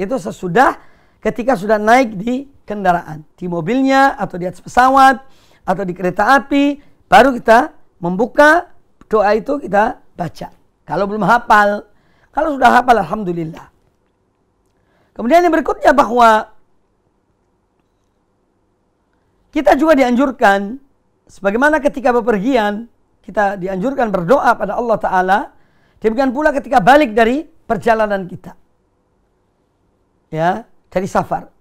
Itu sesudah ketika sudah naik di kendaraan, di mobilnya atau di atas pesawat atau di kereta api, baru kita membuka doa itu kita baca. Kalau belum hafal, kalau sudah hafal alhamdulillah. Kemudian yang berikutnya bahwa kita juga dianjurkan, sebagaimana ketika bepergian, kita dianjurkan berdoa pada Allah Ta'ala, demikian pula ketika balik dari perjalanan kita. Ya, dari safar.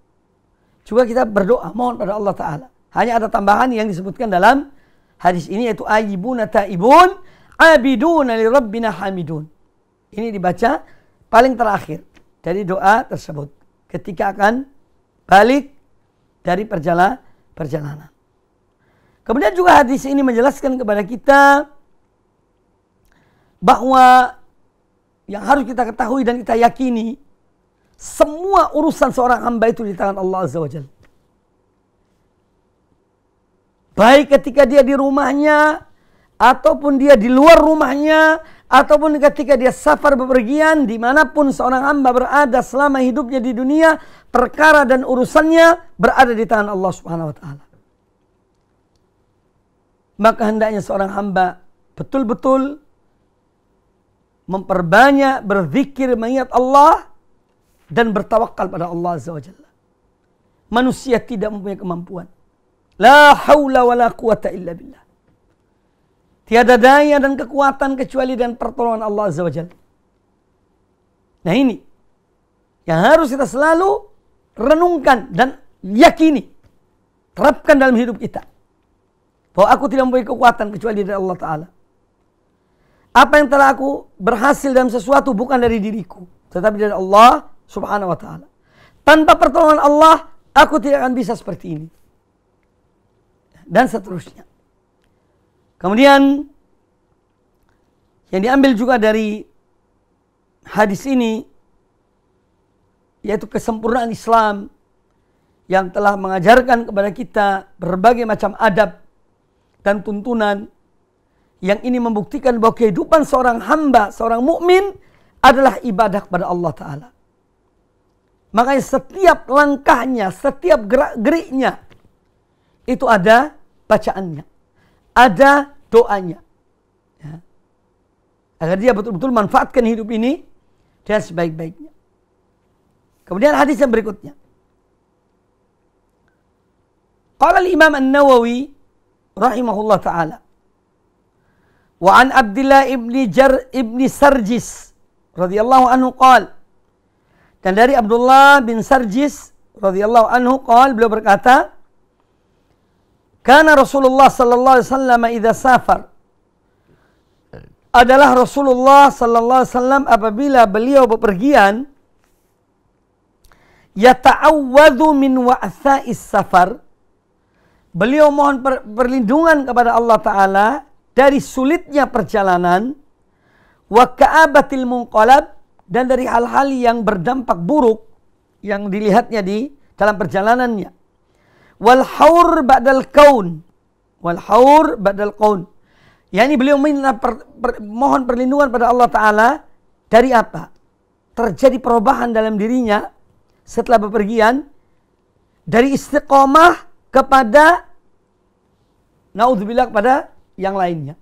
Juga kita berdoa, mohon pada Allah Ta'ala. Hanya ada tambahan yang disebutkan dalam hadis ini, yaitu ayibuna ta'ibun, abiduna li rabbina hamidun. Ini dibaca paling terakhir dari doa tersebut. Ketika akan balik dari perjalanan. Kemudian juga hadis ini menjelaskan kepada kita bahwa yang harus kita ketahui dan kita yakini, semua urusan seorang hamba itu di tangan Allah Azza wa Jalla. Baik ketika dia di rumahnya, ataupun dia di luar rumahnya, ataupun ketika dia safar bepergian, dimanapun seorang hamba berada selama hidupnya di dunia, perkara dan urusannya berada di tangan Allah Subhanahu wa Ta'ala. Maka hendaknya seorang hamba betul-betul memperbanyak berzikir mengingat Allah dan bertawakal pada Allah Azza wa Jalla. Manusia tidak mempunyai kemampuan. La haula wa la quwata illa billah. Tiada daya dan kekuatan kecuali dengan pertolongan Allah Azza wa Jalla. Nah ini yang harus kita selalu renungkan dan yakini. Terapkan dalam hidup kita. Bahwa aku tidak mempunyai kekuatan kecuali dari Allah Ta'ala. Apa yang telah aku berhasil dalam sesuatu bukan dari diriku, tetapi dari Allah Subhanahu wa Ta'ala. Tanpa pertolongan Allah, aku tidak akan bisa seperti ini. Dan seterusnya. Kemudian yang diambil juga dari hadis ini, yaitu kesempurnaan Islam yang telah mengajarkan kepada kita berbagai macam adab dan tuntunan, yang ini membuktikan bahwa kehidupan seorang hamba, seorang mukmin adalah ibadah kepada Allah Ta'ala. Makanya setiap langkahnya, setiap gerak-geriknya itu ada bacaannya, ada doanya. Ya. Agar dia betul-betul manfaatkan hidup ini dengan sebaik-baiknya. Kemudian hadis yang berikutnya. Qala al-Imam An-Nawawi rahimahullah ta'ala. Wa an Abdullah ibni Sarjis radhiyallahu anhu qala. Dan dari Abdullah bin Sarjis radhiyallahu anhu qala, beliau berkata, kana Rasulullah sallallahu alaihi wasallam idza safar. Adalah Rasulullah sallallahu alaihi wasallam apabila beliau bepergian, yata'awwadhu min wa'tha'is safar. Beliau mohon perlindungan kepada Allah Ta'ala dari sulitnya perjalanan, wa ka'abatil munqalab, dan dari hal-hal yang berdampak buruk yang dilihatnya di dalam perjalanannya. Wal haur ba'dal kaun. Wal haur ba'dal kaun. Yani beliau mohon perlindungan pada Allah Ta'ala dari apa? Terjadi perubahan dalam dirinya setelah bepergian dari istiqomah kepada naudzubillah kepada yang lainnya.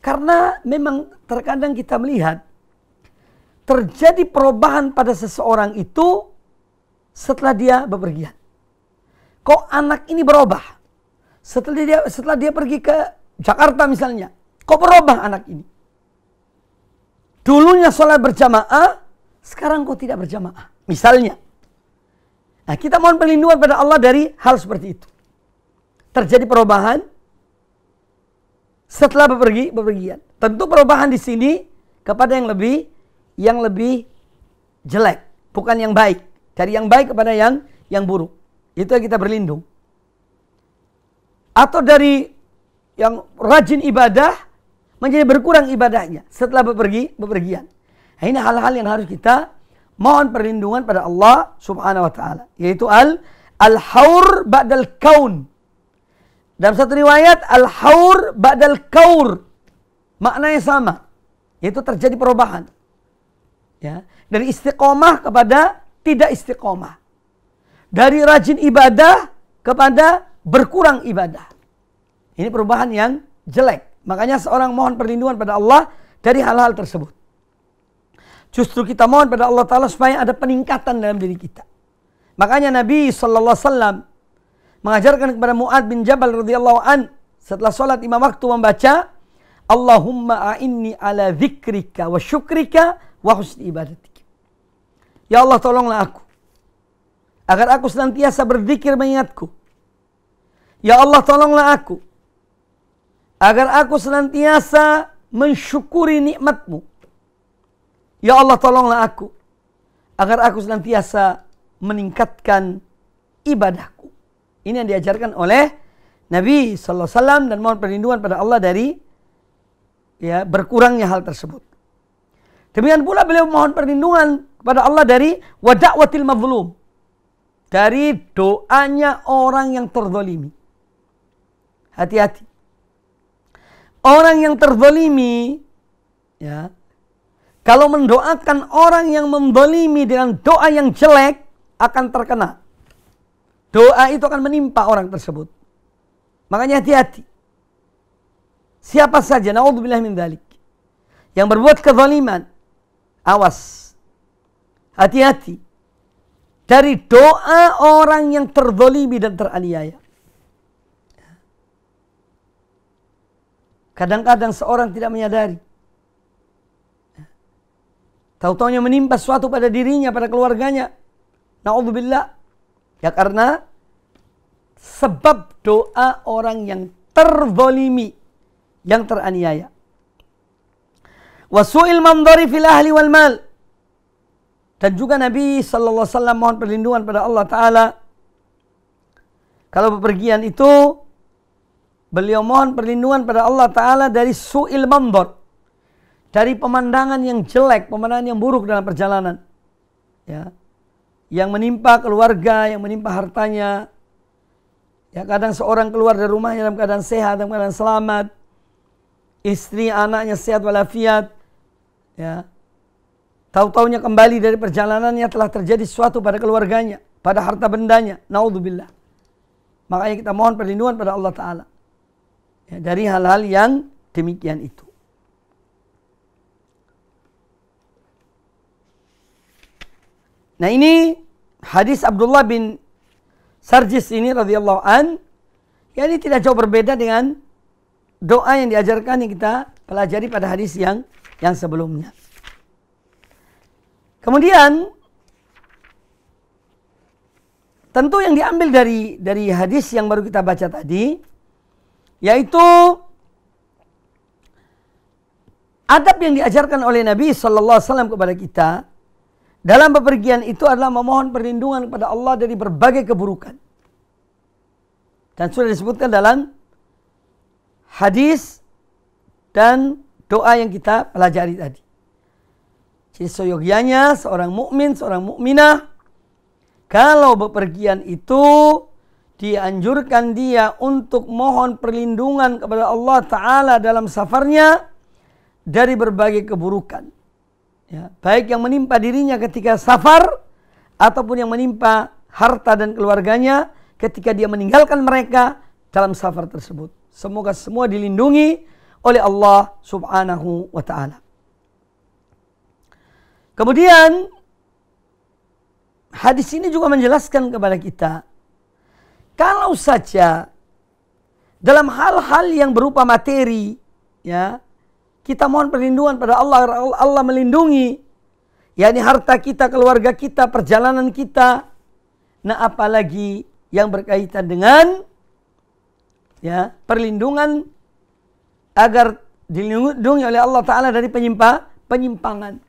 Karena memang terkadang kita melihat terjadi perubahan pada seseorang itu setelah dia bepergian. Kok anak ini berubah? Setelah dia pergi ke Jakarta misalnya, kok berubah anak ini? Dulunya sholat berjamaah, sekarang kok tidak berjamaah. Misalnya. Nah, kita mohon perlindungan pada Allah dari hal seperti itu. Terjadi perubahan setelah bepergian. Tentu perubahan di sini kepada yang lebih jelek, bukan yang baik. Dari yang baik kepada yang buruk. Itu yang kita berlindung. Atau dari yang rajin ibadah menjadi berkurang ibadahnya setelah bepergian. Nah, ini hal-hal yang harus kita mohon perlindungan pada Allah Subhanahu wa taala, yaitu al-haur ba'dal kaun. Dalam satu riwayat al-haur ba'dal kaur. Maknanya sama, yaitu terjadi perubahan. Ya, dari istiqomah kepada tidak istiqomah. Dari rajin ibadah kepada berkurang ibadah. Ini perubahan yang jelek. Makanya seorang mohon perlindungan pada Allah dari hal-hal tersebut. Justru kita mohon pada Allah Ta'ala supaya ada peningkatan dalam diri kita. Makanya Nabi SAW mengajarkan kepada Mu'adz bin Jabal radhiyallahu an setelah sholat 5 waktu membaca, Allahumma a'inni ala dzikrika wa syukrika wa husni ibadatik. Ya Allah, tolonglah aku agar aku senantiasa berzikir mengingatku. Ya Allah, tolonglah aku agar aku senantiasa mensyukuri nikmat-Mu. Ya Allah, tolonglah aku agar aku senantiasa meningkatkan ibadahku. Ini yang diajarkan oleh Nabi sallallahu alaihi wasallam, dan mohon perlindungan pada Allah dari berkurangnya hal tersebut. Demikian pula beliau mohon perlindungan kepada Allah dari wada'watil mazlum, dari doanya orang yang terzalimi. Hati-hati. Orang yang terzalimi, ya, kalau mendoakan orang yang menzalimi dengan doa yang jelek, akan terkena. Doa itu akan menimpa orang tersebut. Makanya hati-hati. Siapa saja, na'udzubillah min dzalik, yang berbuat kezaliman, awas. Hati-hati dari doa orang yang terzalimi dan teraniaya. Kadang-kadang seorang tidak menyadari. Tahu-taunya menimpa sesuatu pada dirinya, pada keluarganya. Na'udzubillah. Ya karena sebab doa orang yang terzalimi, yang teraniaya. Wasu'il mandhari fil ahli wal mal. Dan juga Nabi sallallahu alaihi wasallam mohon perlindungan pada Allah Ta'ala. Kalau bepergian itu, beliau mohon perlindungan pada Allah Ta'ala dari su'il mandhar, dari pemandangan yang jelek, pemandangan yang buruk dalam perjalanan. Ya. Yang menimpa keluarga, yang menimpa hartanya. Ya, kadang seorang keluar dari rumahnya dalam keadaan sehat, dalam keadaan selamat. Istri, anaknya sehat walafiat. Ya. Tahu-taunya kembali dari perjalanannya telah terjadi sesuatu pada keluarganya, pada harta bendanya. Naudzubillah. Makanya kita mohon perlindungan pada Allah Ta'ala. Ya, dari hal-hal yang demikian itu. Nah ini hadis Abdullah bin Sarjis ini radhiyallahu an, ya ini tidak jauh berbeda dengan doa yang diajarkan yang kita pelajari pada hadis yang sebelumnya. Kemudian tentu yang diambil dari hadis yang baru kita baca tadi, yaitu adab yang diajarkan oleh Nabi SAW kepada kita dalam bepergian itu adalah memohon perlindungan kepada Allah dari berbagai keburukan. Dan sudah disebutkan dalam hadis dan doa yang kita pelajari tadi. Jadi seyogyanya seorang mukmin, seorang mukminah, kalau bepergian itu dianjurkan dia untuk mohon perlindungan kepada Allah Ta'ala dalam safarnya dari berbagai keburukan. Ya, baik yang menimpa dirinya ketika safar ataupun yang menimpa harta dan keluarganya ketika dia meninggalkan mereka dalam safar tersebut. Semoga semua dilindungi oleh Allah Subhanahu wa Ta'ala. Kemudian hadis ini juga menjelaskan kepada kita, kalau saja dalam hal-hal yang berupa materi, ya, kita mohon perlindungan pada Allah, Allah melindungi, yakni harta kita, keluarga kita, perjalanan kita. Nah, apalagi yang berkaitan dengan ya perlindungan agar dilindungi oleh Allah Ta'ala dari penyimpangan.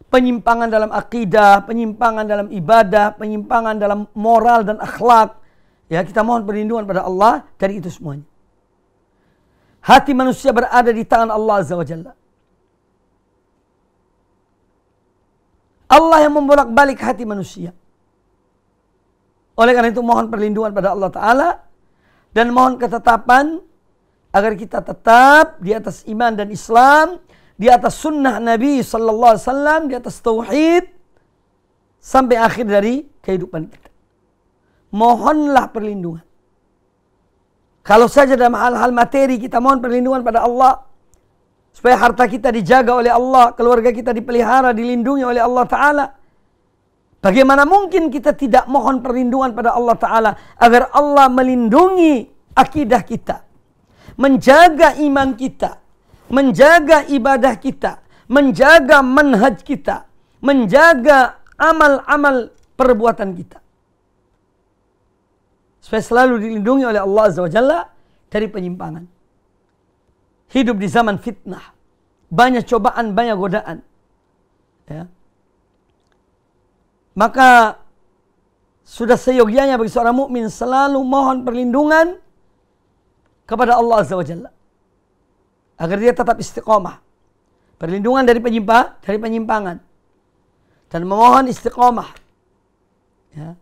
Penyimpangan dalam akidah, penyimpangan dalam ibadah, penyimpangan dalam moral dan akhlak. Ya, kita mohon perlindungan pada Allah dari itu semuanya. Hati manusia berada di tangan Allah Azza wa Jalla. Allah yang membolak-balik hati manusia. Oleh karena itu mohon perlindungan pada Allah Ta'ala dan mohon ketetapan agar kita tetap di atas iman dan Islam, di atas sunnah Nabi Sallallahu Alaihi Wasallam, di atas tauhid sampai akhir dari kehidupan kita. Mohonlah perlindungan. Kalau saja dalam hal-hal materi kita mohon perlindungan pada Allah supaya harta kita dijaga oleh Allah, keluarga kita dipelihara, dilindungi oleh Allah Ta'ala. Bagaimana mungkin kita tidak mohon perlindungan pada Allah Ta'ala agar Allah melindungi akidah kita, menjaga iman kita, menjaga ibadah kita, menjaga manhaj kita, menjaga amal-amal perbuatan kita. Supaya selalu dilindungi oleh Allah Azza wa Jalla dari penyimpangan. Hidup di zaman fitnah. Banyak cobaan, banyak godaan. Ya. Maka sudah seyogyanya bagi seorang mukmin selalu mohon perlindungan kepada Allah Azza wa Jalla. Agar dia tetap istiqomah. Perlindungan dari penyimpangan. Dan memohon istiqomah. Ya.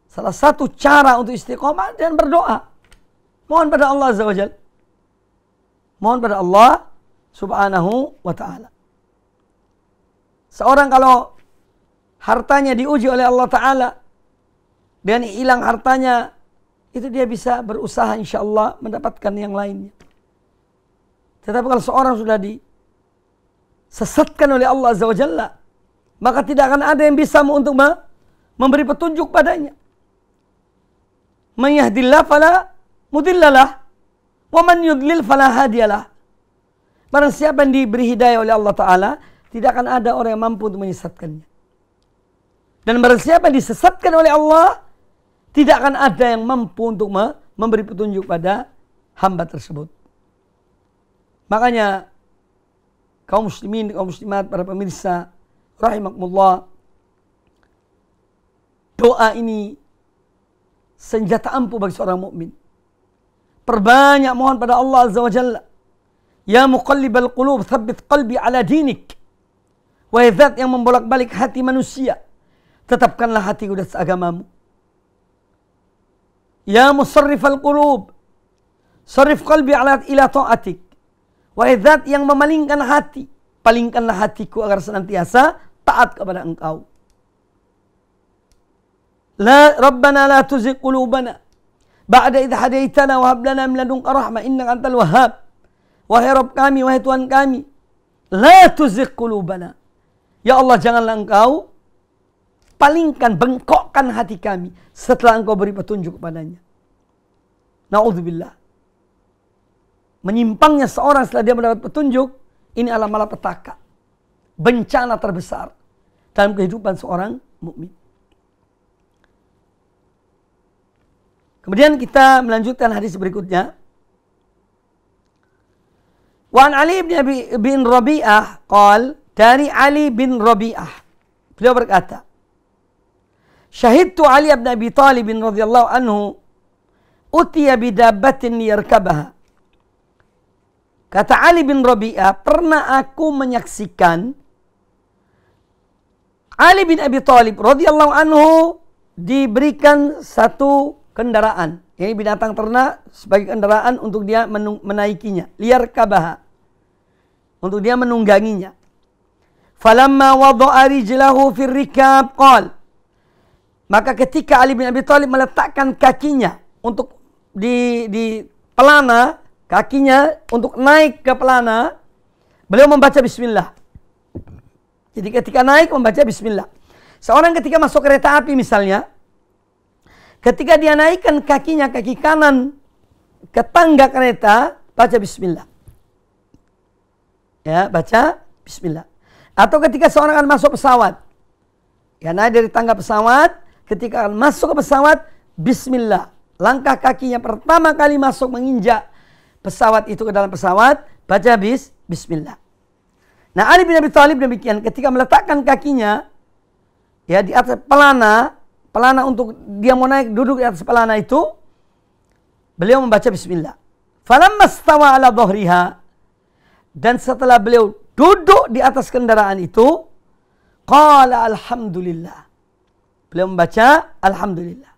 Salah satu cara untuk istiqomah dan berdoa. Mohon pada Allah Azza wa Jalla. Mohon pada Allah Subhanahu wa Ta'ala. Seorang kalau hartanya diuji oleh Allah Ta'ala dan hilang hartanya, itu dia bisa berusaha insya Allah mendapatkan yang lainnya. Tetapi kalau seorang sudah disesatkan oleh Allah Azza wa Jalla, maka tidak akan ada yang bisa untuk memberi petunjuk padanya. Man yahdillah fala mudhillalah wa man yudlil fala hadiyalah. Barang siapa yang diberi hidayah oleh Allah Ta'ala, tidak akan ada orang yang mampu untuk menyesatkannya. Dan barang siapa yang disesatkan oleh Allah, tidak akan ada yang mampu untuk memberi petunjuk pada hamba tersebut. Makanya kaum muslimin, kaum muslimat, para pemirsa rahimakumullah, doa ini senjata ampuh bagi seorang mukmin. Perbanyak mohon pada Allah Azza wa Jalla. Ya muqallibal qulub, tsabbit qalbi ala dinik. Wahai zat yang membolak-balik hati manusia, tetapkanlah hatiku di atas agamamu. Ya musarrifal qulub, sarrif qalbi ila ta'atik. Wahai zat yang memalingkan hati, palingkanlah hatiku agar senantiasa taat kepada Engkau. La Rabbana la tuzigh qulubana ba'da idh hadaitana wa hab lana min ladunka rahmah innaka antal wahhab. Wahai Rabb kami, wahai Tuhan kami, la tuzigh qulubana. Ya Allah, janganlah engkau palingkan, bengkokkan hati kami setelah engkau beri petunjuk kepadanya. Na'udzubillah. Menyimpangnya seorang setelah dia mendapat petunjuk, ini adalah malapetaka, bencana terbesar dalam kehidupan seorang mukmin. Kemudian kita melanjutkan hadis berikutnya. Wa an Ali bin Rabi'ah qal, dari Ali bin Rabi'ah, beliau berkata, syahidtu Ali bin Abi Talib radhiyallahu anhu utiya bidabbatin liyarkabaha. Kata Ali bin Rabi'ah, pernah aku menyaksikan Ali bin Abi Talib radhiyallahu anhu diberikan satu kendaraan, ini binatang ternak sebagai kendaraan untuk dia menaikinya, liyarkabaha, untuk dia menungganginya. Falamma wada'a rijlahu fir rikab qal, maka ketika Ali bin Abi Thalib meletakkan kakinya untuk di pelana, kakinya untuk naik ke pelana, beliau membaca bismillah. Jadi ketika naik membaca bismillah. Seorang ketika masuk kereta api misalnya, ketika dia naikkan kakinya, kaki kanan ke tangga kereta, baca bismillah. Ya, baca bismillah. Atau ketika seorang akan masuk pesawat, ya, naik dari tangga pesawat, ketika akan masuk ke pesawat, bismillah. Langkah kakinya pertama kali masuk menginjak pesawat itu ke dalam pesawat, baca bismillah. Nah, Ali bin Abi Thalib demikian, ketika meletakkan kakinya ya di atas pelana untuk dia mau naik, duduk di atas pelana itu, beliau membaca bismillah. Falamma stawa ala dhahriha, dan setelah beliau duduk di atas kendaraan itu, qala alhamdulillah. Beliau membaca alhamdulillah.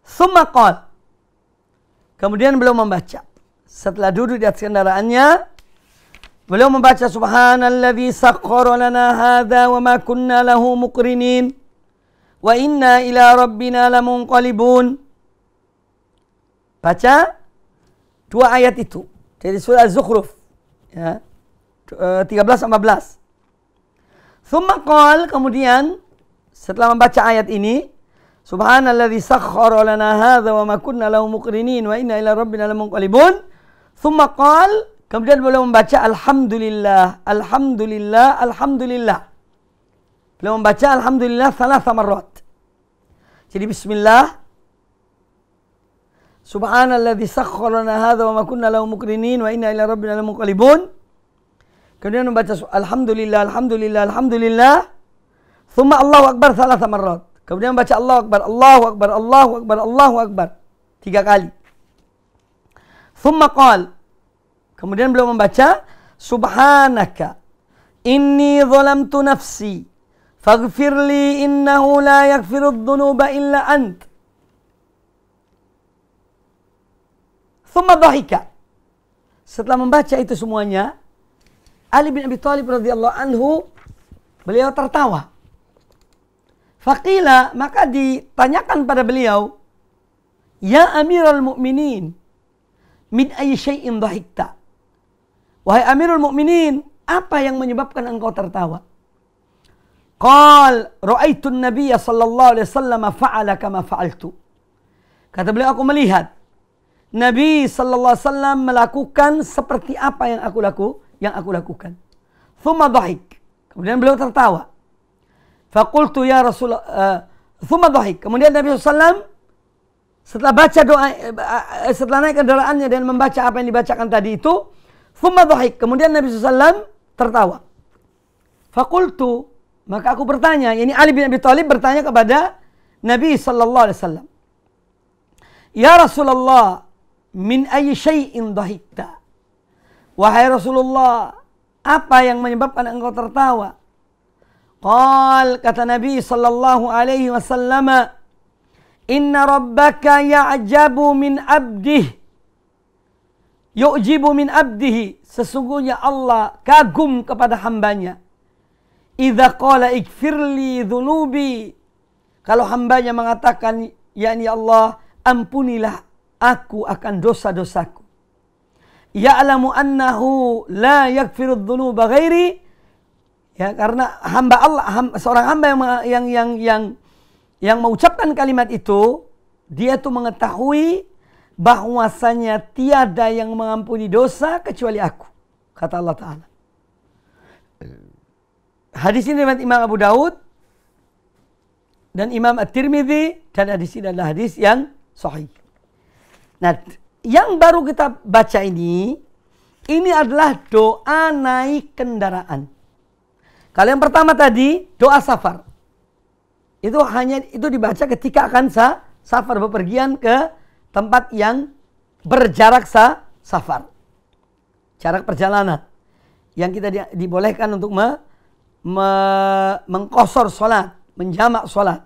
Tsumma qala, kemudian beliau membaca setelah duduk di atas kendaraannya, beliau membaca subhanalladzi sakhkhara lana hadza wa ma kunna lahu muqrinin wa inna ila rabbina lamunqalibun. Baca dua ayat itu dari surah Az-Zukhruf ya, 13-14. Tsumma qala, kemudian setelah membaca ayat ini, subhanalladzi sakhkhara lana hadza wa ma kunna lahu muqrinin wa inna ila rabbina lamunqalibun. Tsumma qala, kemudian beliau membaca alhamdulillah, alhamdulillah, alhamdulillah. Beliau membaca alhamdulillah 3 marrat. Jadi bismillah, subhanalladzi sakhkhara lana hadza wa ma kunna lahu muqrinin wa inna ila rabbina lamunqalibun. Kemudian membaca alhamdulillah, alhamdulillah, alhamdulillah. Tsumma Allahu akbar 3 marrat. Kemudian membaca Allahu akbar, Allahu akbar, Allahu akbar, Allahu akbar 3 kali. Tsumma qala, kemudian beliau membaca subhanaka inni zalamtu nafsi faghfirli innahu la yaghfirudz dzunuba illa ant. Tsumma dhahika. Setelah membaca itu semuanya, Ali bin Abi Thalib radhiyallahu anhu beliau tertawa. Faqila, maka ditanyakan pada beliau, ya Amirul Mukminin, min ayyi syai'in dhahikta? Wahai Amirul Mukminin, apa yang menyebabkan engkau tertawa? Qal, ra'aitu an-nabiyya sallallahu alaihi wasallam fa'ala kama fa'altu. Kata beliau, aku melihat Nabi sallallahu alaihi wasallam melakukan seperti apa yang aku lakukan. Tsumma dhahik. Kemudian beliau tertawa. Faqultu ya Rasulullah, tsumma dhahik. Kemudian Nabi SAW setelah baca doa, setelah naik kendaraannya dan membaca apa yang dibacakan tadi itu, tsumma dhahik. Kemudian Nabi SAW tertawa. Faqultu, maka aku bertanya, ini Ali bin Abi Thalib bertanya kepada Nabi sallallahu alaihi wasallam, ya Rasulullah, min ayyi syai'in dhahikta? Wahai Rasulullah, apa yang menyebabkan engkau tertawa? Qal, kata Nabi sallallahu alaihi wasallam, inna rabbaka ya'jabu min abdih, yu'jibu min abdihi, sesungguhnya Allah kagum kepada hambanya. Idza qala ighfirli dhunubi, Kalau hambanya mengatakan, yakni Allah, ampunilah aku akan dosa-dosaku. Ya'lamu annahu la yaghfirudz dzunuba ghairi. Ya, karena hamba Allah, seorang hamba yang mengucapkan kalimat itu, dia tuh mengetahui bahwasanya tiada yang mengampuni dosa kecuali aku, kata Allah Ta'ala. Hadis ini riwayat Imam Abu Daud dan Imam At-Tirmidzi, dan hadis ini adalah hadis yang sahih. Nah, yang baru kita baca ini adalah doa naik kendaraan. Kalau yang pertama tadi doa safar, itu dibaca ketika akan safar, bepergian ke tempat yang berjarak safar, jarak perjalanan, yang kita dibolehkan untuk mengqasar salat, menjamak salat.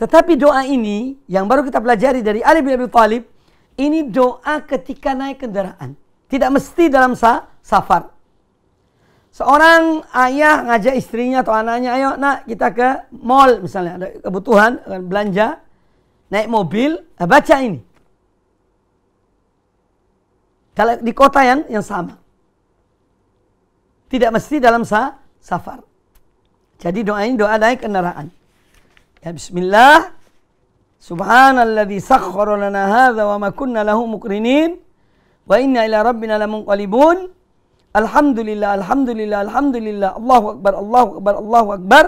Tetapi doa ini yang baru kita pelajari dari Ali bin Abi Thalib, ini doa ketika naik kendaraan, tidak mesti dalam safar. Seorang ayah ngajak istrinya atau anaknya, ayo nak kita ke mall misalnya, ada kebutuhan belanja, naik mobil, baca ini. Kalau di kota yang sama. Tidak mesti dalam safar. Jadi doa ini doa naik kendaraan. Ya, bismillah. Subhanalladzi sakhkhara lana hadza wa ma kunna lahu muqrinin wa inna ila rabbina lamunqalibun. Alhamdulillah, alhamdulillah, alhamdulillah. Allahu akbar, Allahu akbar, Allahu akbar.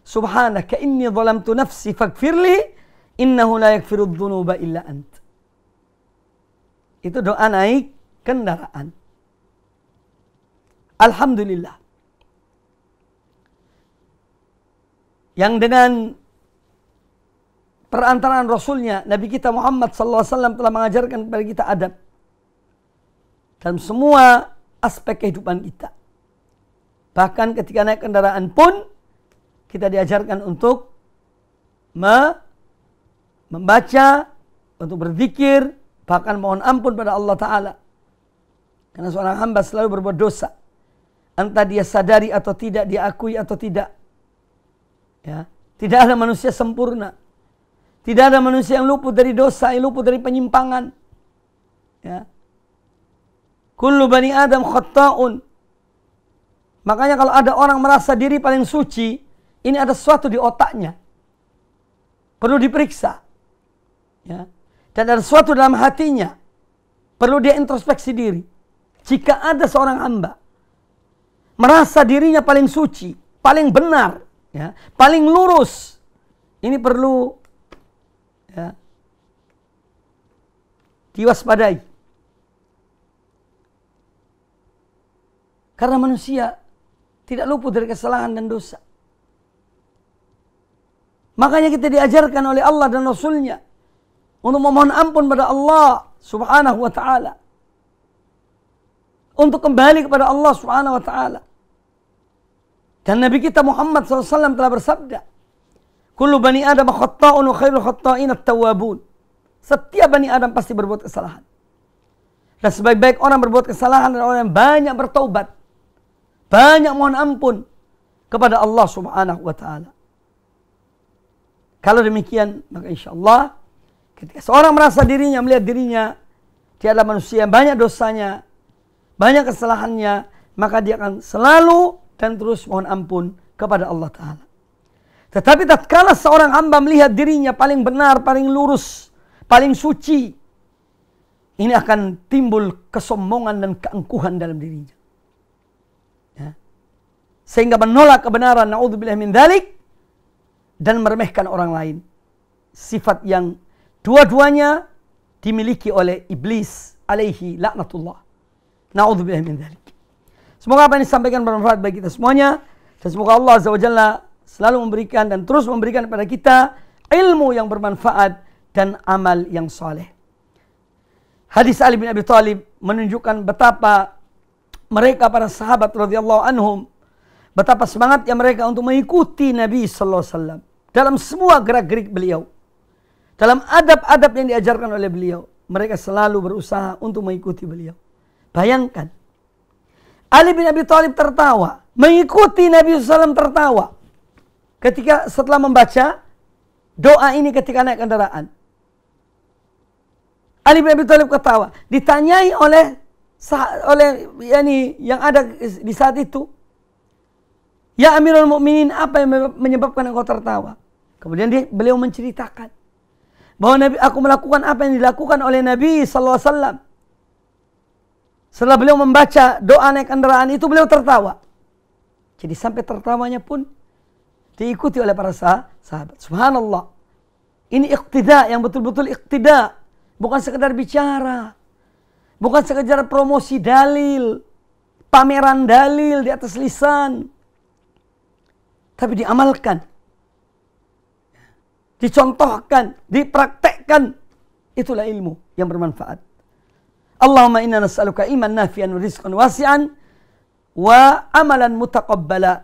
Subhanaka inni zalamtu nafsi faghfirli innahu la yaghfirudz dzunuba illa ant. Itu doa naik kendaraan. Alhamdulillah. Yang dengan perantaraan Rasulnya, Nabi kita Muhammad SAW telah mengajarkan kepada kita adab dalam semua aspek kehidupan kita. Bahkan ketika naik kendaraan pun kita diajarkan untuk membaca, untuk berzikir, bahkan mohon ampun pada Allah Ta'ala. Karena seorang hamba selalu berbuat dosa, entah dia sadari atau tidak, dia akui atau tidak. Ya, tidak ada manusia sempurna. Tidak ada manusia yang luput dari dosa, yang luput dari penyimpangan. Ya. Kullu bani Adam khatta'un. Makanya kalau ada orang merasa diri paling suci, ini ada sesuatu di otaknya, perlu diperiksa. Ya. Dan ada sesuatu dalam hatinya, perlu dia introspeksi diri. Jika ada seorang hamba merasa dirinya paling suci, paling benar, ya, paling lurus, ini perlu, ya, diwaspadai. Karena manusia tidak luput dari kesalahan dan dosa. Makanya kita diajarkan oleh Allah dan Rasulnya untuk memohon ampun pada Allah Subhanahu wa ta'ala, untuk kembali kepada Allah Subhanahu wa ta'ala. Dan Nabi kita Muhammad SAW telah bersabda, kullu bani Adam khatta'un wa khairul khatta'in at-tawwabun. Setiap bani Adam pasti berbuat kesalahan, dan sebaik-baik orang berbuat kesalahan adalah orang yang banyak bertaubat, banyak mohon ampun kepada Allah Subhanahu wa ta'ala. Kalau demikian, maka insyaAllah ketika seorang merasa dirinya, melihat dirinya, dia adalah manusia yang banyak dosanya, banyak kesalahannya, maka dia akan selalu dan terus mohon ampun kepada Allah Ta'ala. Tetapi tatkala seorang hamba melihat dirinya paling benar, paling lurus, paling suci, ini akan timbul kesombongan dan keangkuhan dalam dirinya. Ya. Sehingga menolak kebenaran, na'udzubillah min dzalik, dan meremehkan orang lain. Sifat yang dua-duanya dimiliki oleh iblis alaihi laknatullah. Na'udzubillah min dzalik. Semoga apa yang disampaikan bermanfaat bagi kita semuanya, dan semoga Allah Azza wa Jalla selalu memberikan dan terus memberikan kepada kita ilmu yang bermanfaat dan amal yang saleh. Hadis Ali bin Abi Thalib menunjukkan betapa mereka para sahabat radhiyallahu anhum, betapa semangatnya mereka untuk mengikuti Nabi sallallahu alaihi wasallam dalam semua gerak-gerik beliau, dalam adab-adab yang diajarkan oleh beliau. Mereka selalu berusaha untuk mengikuti beliau. Bayangkan, Ali bin Abi Thalib tertawa, mengikuti Nabi SAW tertawa ketika setelah membaca doa ini ketika naik kendaraan. Ali bin Abi Thalib ketawa. Ditanyai oleh yang ada di saat itu, "Ya Amirul Mukminin, apa yang menyebabkan engkau tertawa?" Kemudian beliau menceritakan bahwa aku melakukan apa yang dilakukan oleh Nabi sallallahu alaihi wasallam. Setelah beliau membaca doa naik kendaraan itu, beliau tertawa. Jadi sampai tertawanya pun diikuti oleh para sahabat. Subhanallah. Ini iqtida yang betul-betul iqtida. Bukan sekedar bicara. Bukan sekedar promosi dalil. Pameran dalil di atas lisan. Tapi diamalkan. Dicontohkan. Dipraktekkan. Itulah ilmu yang bermanfaat. Allahumma inna nas'aluka iman nafi'an wa rizqan wasi'an wa amalan mutaqabbala.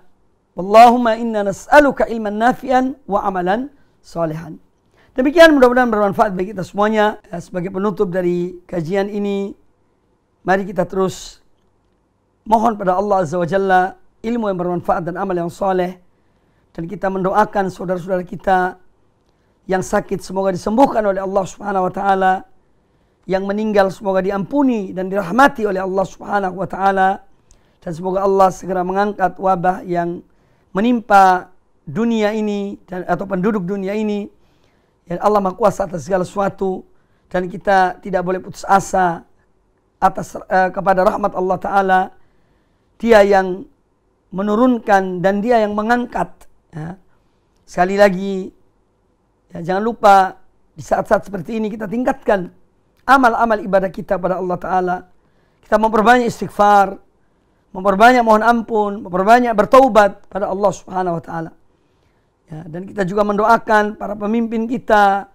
Allahumma inna nas'aluka ilman nafi'an wa amalan salihan. Demikian, mudah-mudahan bermanfaat bagi kita semuanya. Sebagai penutup dari kajian ini, mari kita terus mohon pada Allah Azza wa Jalla ilmu yang bermanfaat dan amal yang saleh. Dan kita mendoakan saudara-saudara kita yang sakit semoga disembuhkan oleh Allah Subhanahu wa taala. Yang meninggal semoga diampuni dan dirahmati oleh Allah Subhanahu wa taala. Dan semoga Allah segera mengangkat wabah yang menimpa dunia ini atau penduduk dunia ini. Ya, Allah Maha Kuasa atas segala sesuatu, dan kita tidak boleh putus asa atas kepada rahmat Allah taala. Dia yang menurunkan dan dia yang mengangkat. Ya. Sekali lagi, ya, jangan lupa di saat-saat seperti ini kita tingkatkan amal-amal ibadah kita pada Allah Ta'ala. Kita memperbanyak istighfar, memperbanyak mohon ampun, memperbanyak bertaubat pada Allah Subhanahu Wa Ta'ala. Ya, dan kita juga mendoakan para pemimpin kita.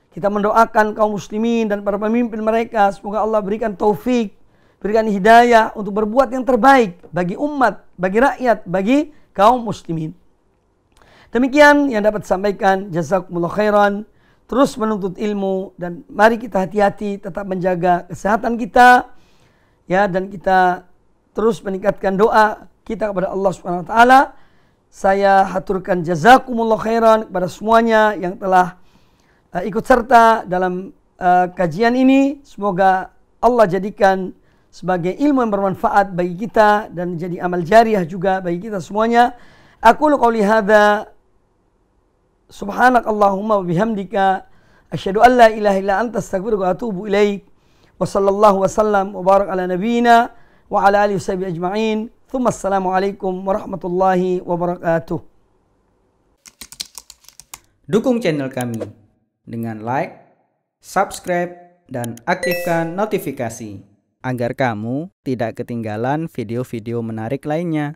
Kita mendoakan kaum muslimin dan para pemimpin mereka. Semoga Allah berikan taufik, berikan hidayah untuk berbuat yang terbaik bagi umat, bagi rakyat, bagi kaum muslimin. Demikian yang dapat disampaikan. Jazakumullah khairan. Terus menuntut ilmu, dan mari kita hati-hati tetap menjaga kesehatan kita, ya, dan kita terus meningkatkan doa kita kepada Allah Subhanahu wa taala. Saya haturkan jazakumullah khairan kepada semuanya yang telah ikut serta dalam kajian ini. Semoga Allah jadikan sebagai ilmu yang bermanfaat bagi kita dan jadi amal jariah juga bagi kita semuanya. Aku qouli hadza, subhanakallahumma wa bihamdika, asyhadu an la ilaha illa anta, astaghfiruka wa atubu ilaik. Wa sallallahu wasallam wa barak ala nabiyyina wa ala alihi washabihi ajma'in. Tsumma assalamualaikum warahmatullahi wabarakatuh. Dukung channel kami dengan like, subscribe, dan aktifkan notifikasi agar kamu tidak ketinggalan video-video menarik lainnya.